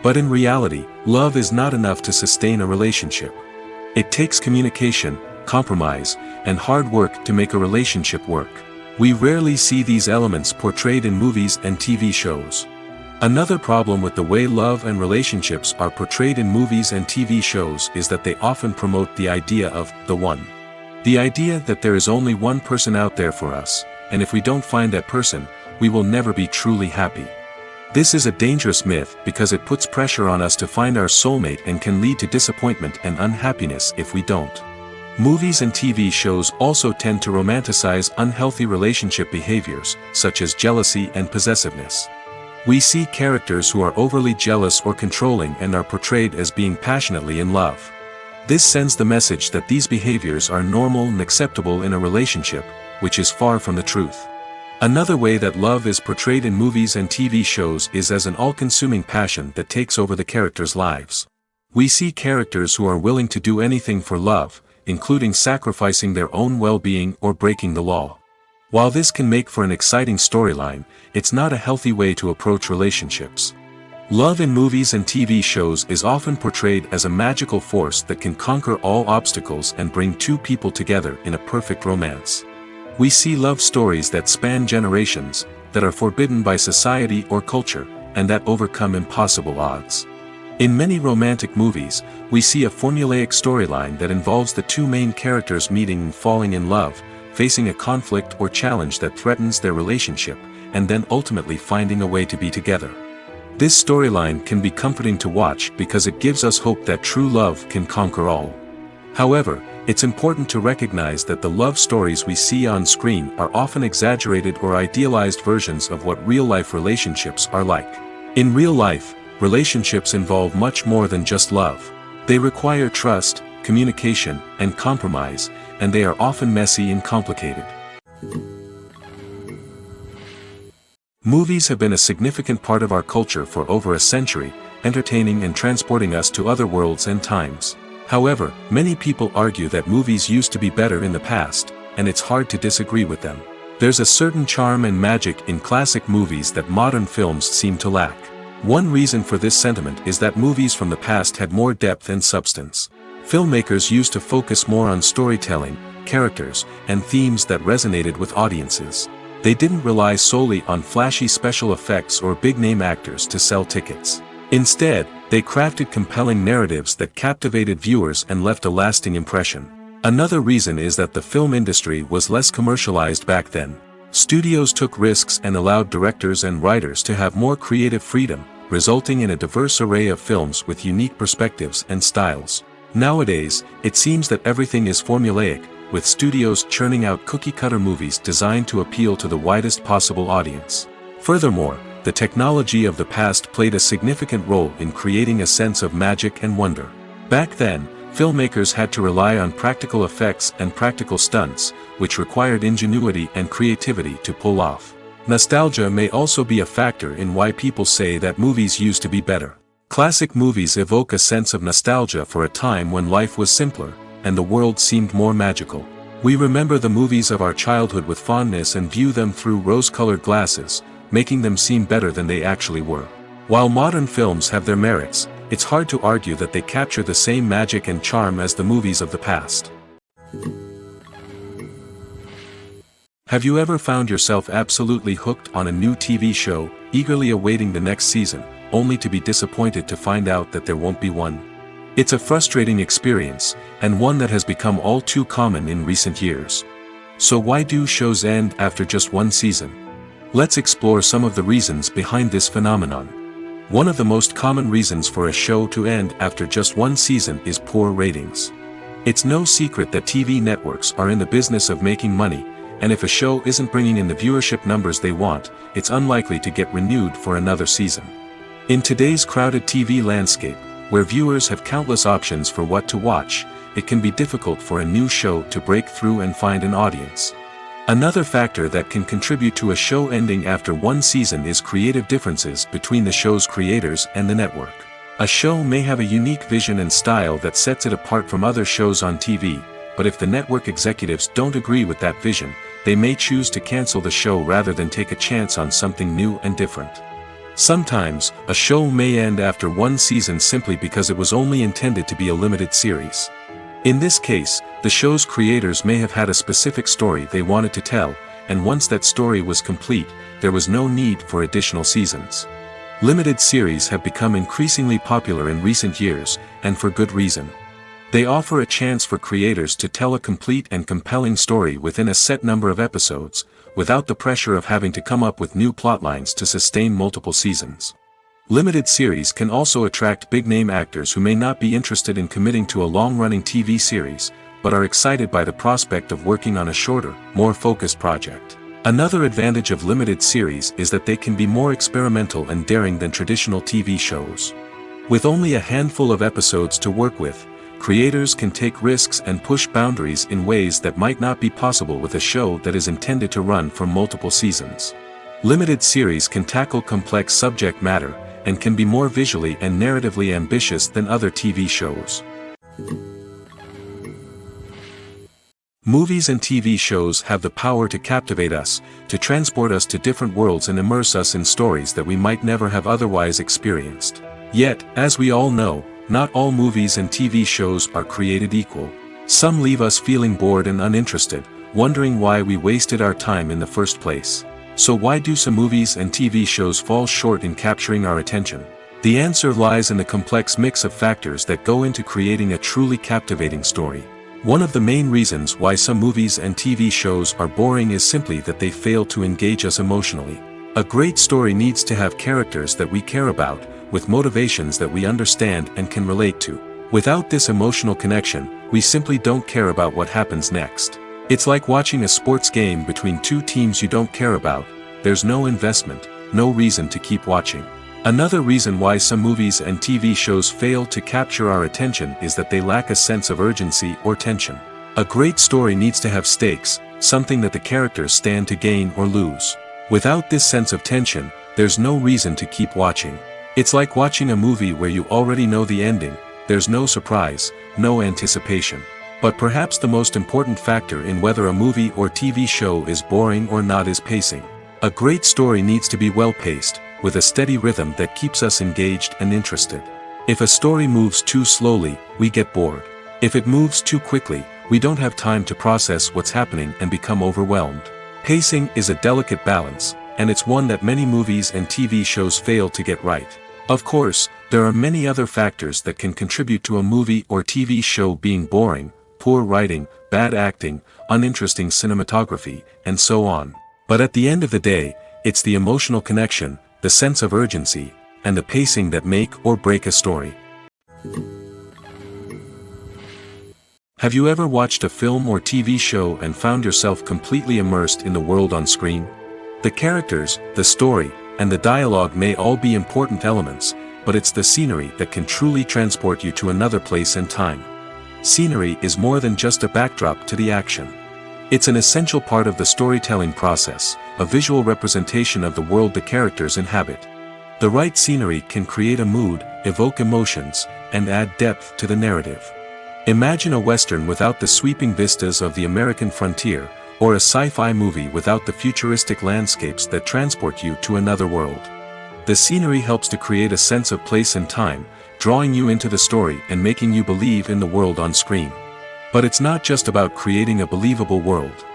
S1: But in reality, love is not enough to sustain a relationship. It takes communication, compromise, and hard work to make a relationship work. We rarely see these elements portrayed in movies and TV shows. Another problem with the way love and relationships are portrayed in movies and TV shows is that they often promote the idea of the one. The idea that there is only one person out there for us, and if we don't find that person, we will never be truly happy. This is a dangerous myth because it puts pressure on us to find our soulmate and can lead to disappointment and unhappiness if we don't. Movies and TV shows also tend to romanticize unhealthy relationship behaviors, such as jealousy and possessiveness. We see characters who are overly jealous or controlling and are portrayed as being passionately in love. This sends the message that these behaviors are normal and acceptable in a relationship, which is far from the truth. Another way that love is portrayed in movies and TV shows is as an all-consuming passion that takes over the characters' lives. We see characters who are willing to do anything for love, including sacrificing their own well-being or breaking the law. While this can make for an exciting storyline, it's not a healthy way to approach relationships. Love in movies and TV shows is often portrayed as a magical force that can conquer all obstacles and bring two people together in a perfect romance. We see love stories that span generations, that are forbidden by society or culture, and that overcome impossible odds. In many romantic movies, we see a formulaic storyline that involves the two main characters meeting and falling in love, facing a conflict or challenge that threatens their relationship, and then ultimately finding a way to be together. This storyline can be comforting to watch because it gives us hope that true love can conquer all. However, it's important to recognize that the love stories we see on screen are often exaggerated or idealized versions of what real-life relationships are like. In real life, relationships involve much more than just love. They require trust, communication, and compromise, and they are often messy and complicated. Movies have been a significant part of our culture for over a century, entertaining and transporting us to other worlds and times. However, many people argue that movies used to be better in the past, and it's hard to disagree with them. There's a certain charm and magic in classic movies that modern films seem to lack. One reason for this sentiment is that movies from the past had more depth and substance. Filmmakers used to focus more on storytelling, characters, and themes that resonated with audiences. They didn't rely solely on flashy special effects or big-name actors to sell tickets. Instead, they crafted compelling narratives that captivated viewers and left a lasting impression. Another reason is that the film industry was less commercialized back then. Studios took risks and allowed directors and writers to have more creative freedom, resulting in a diverse array of films with unique perspectives and styles. Nowadays, it seems that everything is formulaic, with studios churning out cookie-cutter movies designed to appeal to the widest possible audience. Furthermore, the technology of the past played a significant role in creating a sense of magic and wonder. Back then, filmmakers had to rely on practical effects and practical stunts, which required ingenuity and creativity to pull off. Nostalgia may also be a factor in why people say that movies used to be better. Classic movies evoke a sense of nostalgia for a time when life was simpler, and the world seemed more magical. We remember the movies of our childhood with fondness and view them through rose-colored glasses, making them seem better than they actually were. While modern films have their merits, it's hard to argue that they capture the same magic and charm as the movies of the past. Have you ever found yourself absolutely hooked on a new TV show, eagerly awaiting the next season, only to be disappointed to find out that there won't be one? It's a frustrating experience, and one that has become all too common in recent years. So why do shows end after just one season? Let's explore some of the reasons behind this phenomenon. One of the most common reasons for a show to end after just one season is poor ratings. It's no secret that TV networks are in the business of making money, and if a show isn't bringing in the viewership numbers they want, it's unlikely to get renewed for another season. In today's crowded TV landscape, where viewers have countless options for what to watch, it can be difficult for a new show to break through and find an audience. Another factor that can contribute to a show ending after one season is creative differences between the show's creators and the network. A show may have a unique vision and style that sets it apart from other shows on TV, but if the network executives don't agree with that vision, they may choose to cancel the show rather than take a chance on something new and different. Sometimes, a show may end after one season simply because it was only intended to be a limited series. In this case, the show's creators may have had a specific story they wanted to tell, and once that story was complete, there was no need for additional seasons. Limited series have become increasingly popular in recent years, and for good reason. They offer a chance for creators to tell a complete and compelling story within a set number of episodes, without the pressure of having to come up with new plotlines to sustain multiple seasons. Limited series can also attract big-name actors who may not be interested in committing to a long-running TV series, but are excited by the prospect of working on a shorter, more focused project. Another advantage of limited series is that they can be more experimental and daring than traditional TV shows. With only a handful of episodes to work with, creators can take risks and push boundaries in ways that might not be possible with a show that is intended to run for multiple seasons. Limited series can tackle complex subject matter, and can be more visually and narratively ambitious than other TV shows. Movies and TV shows have the power to captivate us, to transport us to different worlds and immerse us in stories that we might never have otherwise experienced. Yet, as we all know, not all movies and TV shows are created equal. Some leave us feeling bored and uninterested, wondering why we wasted our time in the first place. So why do some movies and TV shows fall short in capturing our attention? The answer lies in the complex mix of factors that go into creating a truly captivating story. One of the main reasons why some movies and TV shows are boring is simply that they fail to engage us emotionally. A great story needs to have characters that we care about, with motivations that we understand and can relate to. Without this emotional connection, we simply don't care about what happens next. It's like watching a sports game between two teams you don't care about. There's no investment, no reason to keep watching. Another reason why some movies and TV shows fail to capture our attention is that they lack a sense of urgency or tension. A great story needs to have stakes, something that the characters stand to gain or lose. Without this sense of tension, there's no reason to keep watching. It's like watching a movie where you already know the ending. There's no surprise, no anticipation. But perhaps the most important factor in whether a movie or TV show is boring or not is pacing. A great story needs to be well-paced, with a steady rhythm that keeps us engaged and interested. If a story moves too slowly, we get bored. If it moves too quickly, we don't have time to process what's happening and become overwhelmed. Pacing is a delicate balance, and it's one that many movies and TV shows fail to get right. Of course, there are many other factors that can contribute to a movie or TV show being boring: poor writing, bad acting, uninteresting cinematography, and so on. But at the end of the day, it's the emotional connection, the sense of urgency, and the pacing that make or break a story. Have you ever watched a film or TV show and found yourself completely immersed in the world on screen? The characters, the story, and the dialogue may all be important elements, but it's the scenery that can truly transport you to another place and time. Scenery is more than just a backdrop to the action. It's an essential part of the storytelling process, a visual representation of the world the characters inhabit. The right scenery can create a mood, evoke emotions, and add depth to the narrative. Imagine a Western without the sweeping vistas of the American frontier, or a sci-fi movie without the futuristic landscapes that transport you to another world. The scenery helps to create a sense of place and time, drawing you into the story and making you believe in the world on screen. But it's not just about creating a believable world.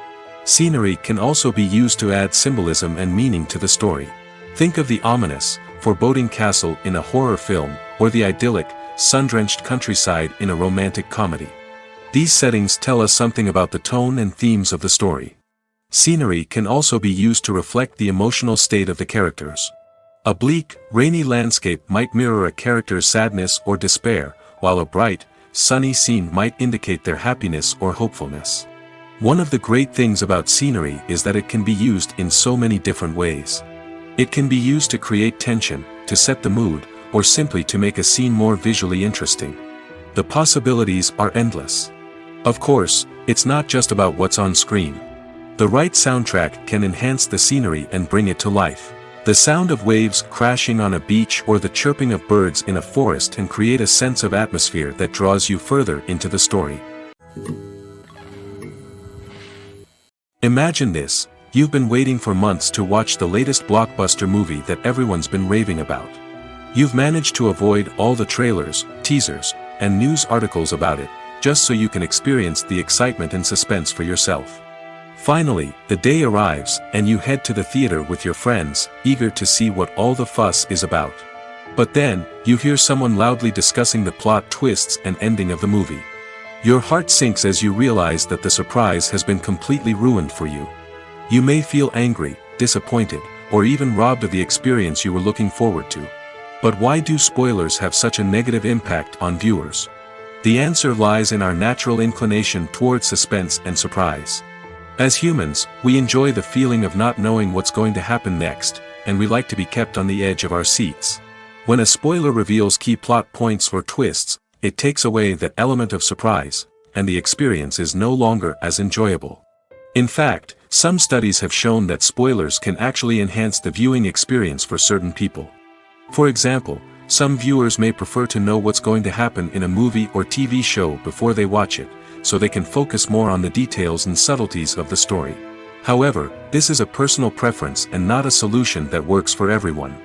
S1: Scenery can also be used to add symbolism and meaning to the story. Think of the ominous, foreboding castle in a horror film, or the idyllic, sun-drenched countryside in a romantic comedy. These settings tell us something about the tone and themes of the story. Scenery can also be used to reflect the emotional state of the characters. A bleak, rainy landscape might mirror a character's sadness or despair, while a bright, sunny scene might indicate their happiness or hopefulness. One of the great things about scenery is that it can be used in so many different ways. It can be used to create tension, to set the mood, or simply to make a scene more visually interesting. The possibilities are endless. Of course, it's not just about what's on screen. The right soundtrack can enhance the scenery and bring it to life. The sound of waves crashing on a beach or the chirping of birds in a forest can create a sense of atmosphere that draws you further into the story. Imagine this: you've been waiting for months to watch the latest blockbuster movie that everyone's been raving about. You've managed to avoid all the trailers, teasers, and news articles about it, just so you can experience the excitement and suspense for yourself. Finally, the day arrives, and you head to the theater with your friends, eager to see what all the fuss is about. But then, you hear someone loudly discussing the plot twists and ending of the movie. Your heart sinks as you realize that the surprise has been completely ruined for you. You may feel angry, disappointed, or even robbed of the experience you were looking forward to. But why do spoilers have such a negative impact on viewers? The answer lies in our natural inclination towards suspense and surprise. As humans, we enjoy the feeling of not knowing what's going to happen next, and we like to be kept on the edge of our seats. When a spoiler reveals key plot points or twists, it takes away that element of surprise, and the experience is no longer as enjoyable. In fact, some studies have shown that spoilers can actually enhance the viewing experience for certain people. For example, some viewers may prefer to know what's going to happen in a movie or TV show before they watch it, so they can focus more on the details and subtleties of the story. However, this is a personal preference and not a solution that works for everyone.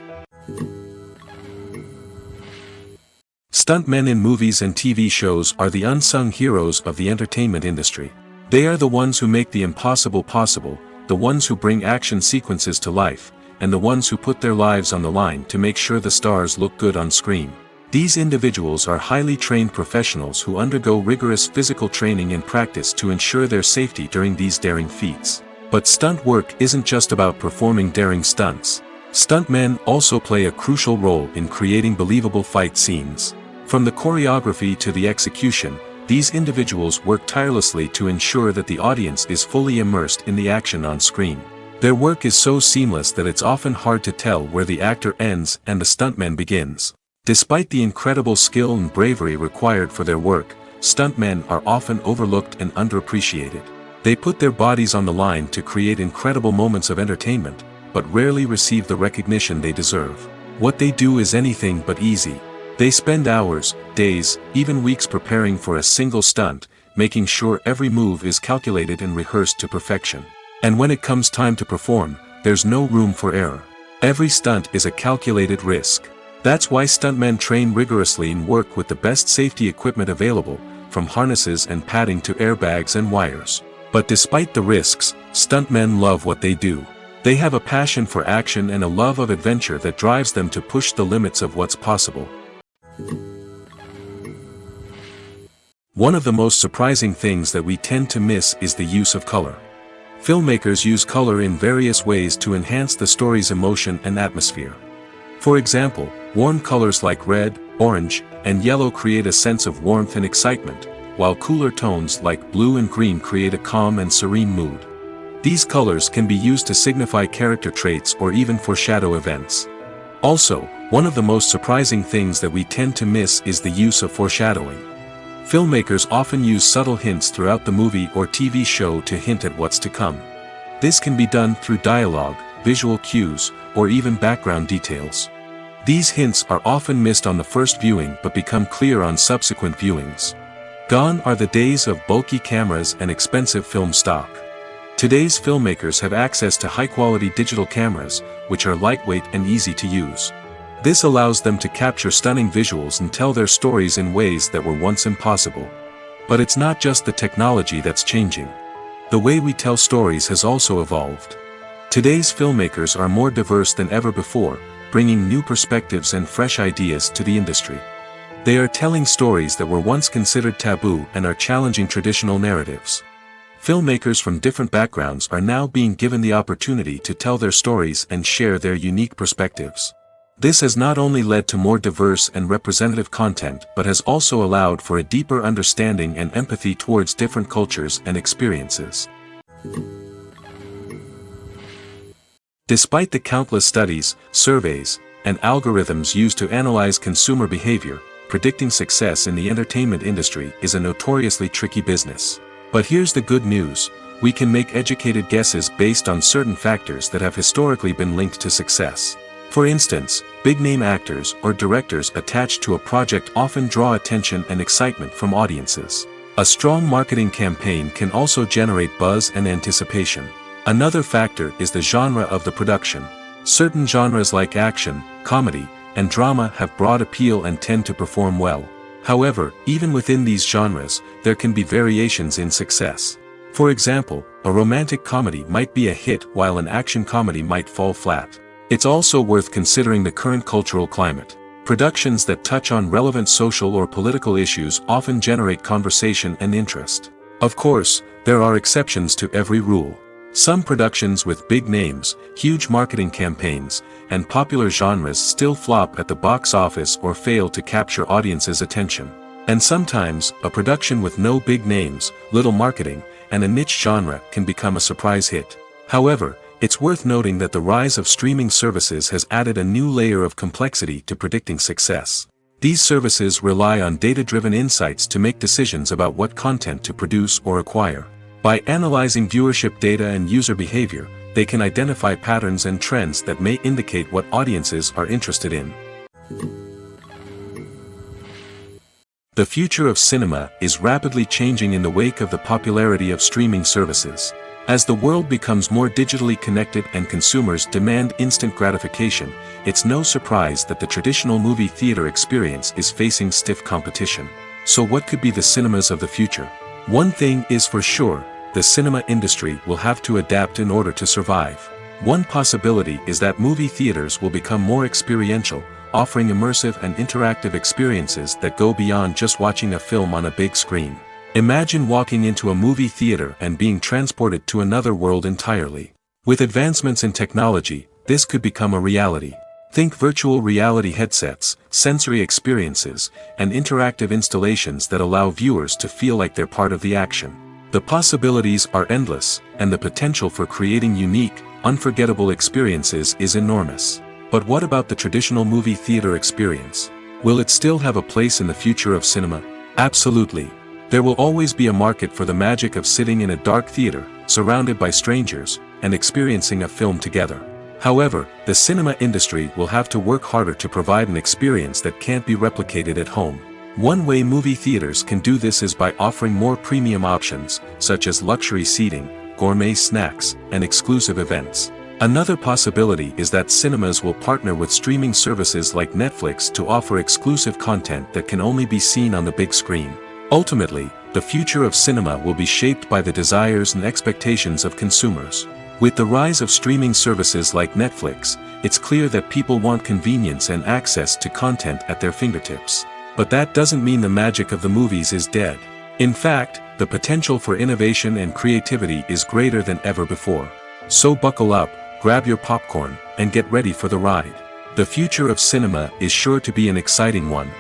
S1: Stuntmen in movies and TV shows are the unsung heroes of the entertainment industry. They are the ones who make the impossible possible, the ones who bring action sequences to life, and the ones who put their lives on the line to make sure the stars look good on screen. These individuals are highly trained professionals who undergo rigorous physical training and practice to ensure their safety during these daring feats. But stunt work isn't just about performing daring stunts. Stuntmen also play a crucial role in creating believable fight scenes. From the choreography to the execution, these individuals work tirelessly to ensure that the audience is fully immersed in the action on screen. Their work is so seamless that it's often hard to tell where the actor ends and the stuntman begins. Despite the incredible skill and bravery required for their work, stuntmen are often overlooked and underappreciated. They put their bodies on the line to create incredible moments of entertainment, but rarely receive the recognition they deserve. What they do is anything but easy. They spend hours, days, even weeks preparing for a single stunt, making sure every move is calculated and rehearsed to perfection. And when it comes time to perform, there's no room for error. Every stunt is a calculated risk. That's why stuntmen train rigorously and work with the best safety equipment available, from harnesses and padding to airbags and wires. But despite the risks, stuntmen love what they do. They have a passion for action and a love of adventure that drives them to push the limits of what's possible. One of the most surprising things that we tend to miss is the use of color. Filmmakers use color in various ways to enhance the story's emotion and atmosphere. For example, warm colors like red, orange, and yellow create a sense of warmth and excitement, while cooler tones like blue and green create a calm and serene mood. These colors can be used to signify character traits or even foreshadow events. Also, one of the most surprising things that we tend to miss is the use of foreshadowing. Filmmakers often use subtle hints throughout the movie or TV show to hint at what's to come. This can be done through dialogue, visual cues, or even background details. These hints are often missed on the first viewing but become clear on subsequent viewings. Gone are the days of bulky cameras and expensive film stock. Today's filmmakers have access to high-quality digital cameras, which are lightweight and easy to use. This allows them to capture stunning visuals and tell their stories in ways that were once impossible. But it's not just the technology that's changing. The way we tell stories has also evolved. Today's filmmakers are more diverse than ever before, bringing new perspectives and fresh ideas to the industry. They are telling stories that were once considered taboo and are challenging traditional narratives. Filmmakers from different backgrounds are now being given the opportunity to tell their stories and share their unique perspectives. This has not only led to more diverse and representative content but has also allowed for a deeper understanding and empathy towards different cultures and experiences. Despite the countless studies, surveys, and algorithms used to analyze consumer behavior, predicting success in the entertainment industry is a notoriously tricky business. But here's the good news: we can make educated guesses based on certain factors that have historically been linked to success. For instance, big-name actors or directors attached to a project often draw attention and excitement from audiences. A strong marketing campaign can also generate buzz and anticipation. Another factor is the genre of the production. Certain genres like action, comedy, and drama have broad appeal and tend to perform well. However, even within these genres, there can be variations in success. For example, a romantic comedy might be a hit while an action comedy might fall flat. It's also worth considering the current cultural climate. Productions that touch on relevant social or political issues often generate conversation and interest. Of course, there are exceptions to every rule. Some productions with big names, huge marketing campaigns, and popular genres still flop at the box office or fail to capture audiences' attention. And sometimes, a production with no big names, little marketing, and a niche genre can become a surprise hit. However, it's worth noting that the rise of streaming services has added a new layer of complexity to predicting success. These services rely on data-driven insights to make decisions about what content to produce or acquire. By analyzing viewership data and user behavior, they can identify patterns and trends that may indicate what audiences are interested in. The future of cinema is rapidly changing in the wake of the popularity of streaming services. As the world becomes more digitally connected and consumers demand instant gratification, it's no surprise that the traditional movie theater experience is facing stiff competition. So what could be the cinemas of the future? One thing is for sure: the cinema industry will have to adapt in order to survive. One possibility is that movie theaters will become more experiential, offering immersive and interactive experiences that go beyond just watching a film on a big screen. Imagine walking into a movie theater and being transported to another world entirely. With advancements in technology, this could become a reality. Think virtual reality headsets, sensory experiences, and interactive installations that allow viewers to feel like they're part of the action. The possibilities are endless, and the potential for creating unique, unforgettable experiences is enormous. But what about the traditional movie theater experience? Will it still have a place in the future of cinema? Absolutely. There will always be a market for the magic of sitting in a dark theater, surrounded by strangers, and experiencing a film together. However, the cinema industry will have to work harder to provide an experience that can't be replicated at home. One way movie theaters can do this is by offering more premium options, such as luxury seating, gourmet snacks, and exclusive events. Another possibility is that cinemas will partner with streaming services like Netflix to offer exclusive content that can only be seen on the big screen. Ultimately, the future of cinema will be shaped by the desires and expectations of consumers. With the rise of streaming services like Netflix, it's clear that people want convenience and access to content at their fingertips. But that doesn't mean the magic of the movies is dead. In fact, the potential for innovation and creativity is greater than ever before. So buckle up, grab your popcorn, and get ready for the ride. The future of cinema is sure to be an exciting one.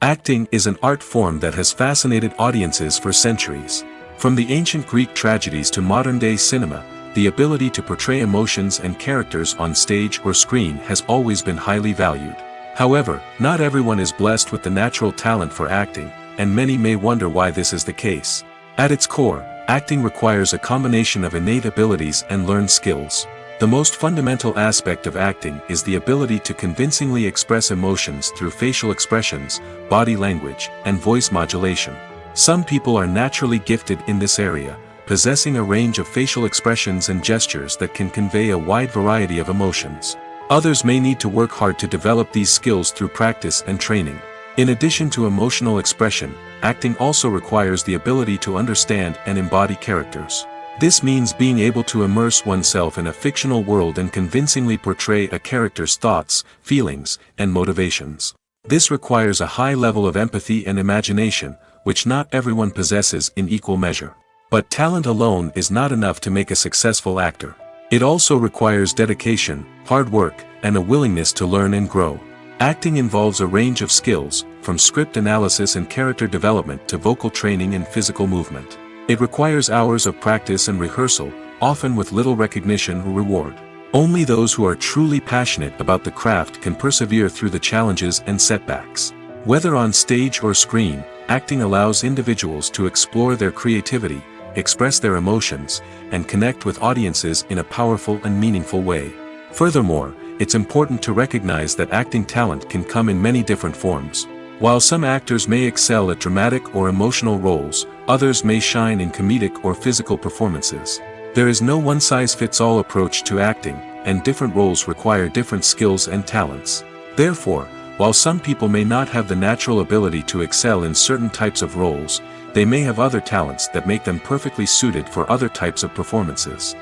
S1: Acting is an art form that has fascinated audiences for centuries. From the ancient Greek tragedies to modern-day cinema, the ability to portray emotions and characters on stage or screen has always been highly valued. However, not everyone is blessed with the natural talent for acting, and many may wonder why this is the case. At its core, acting requires a combination of innate abilities and learned skills. The most fundamental aspect of acting is the ability to convincingly express emotions through facial expressions, body language, and voice modulation. Some people are naturally gifted in this area, possessing a range of facial expressions and gestures that can convey a wide variety of emotions. Others may need to work hard to develop these skills through practice and training. In addition to emotional expression, acting also requires the ability to understand and embody characters. This means being able to immerse oneself in a fictional world and convincingly portray a character's thoughts, feelings, and motivations. This requires a high level of empathy and imagination, which not everyone possesses in equal measure. But talent alone is not enough to make a successful actor. It also requires dedication, hard work, and a willingness to learn and grow. Acting involves a range of skills, from script analysis and character development to vocal training and physical movement. It requires hours of practice and rehearsal, often with little recognition or reward. Only those who are truly passionate about the craft can persevere through the challenges and setbacks. Whether on stage or screen, acting allows individuals to explore their creativity, express their emotions, and connect with audiences in a powerful and meaningful way. Furthermore, it's important to recognize that acting talent can come in many different forms. While some actors may excel at dramatic or emotional roles, others may shine in comedic or physical performances. There is no one-size-fits-all approach to acting, and different roles require different skills and talents. Therefore, while some people may not have the natural ability to excel in certain types of roles, they may have other talents that make them perfectly suited for other types of performances.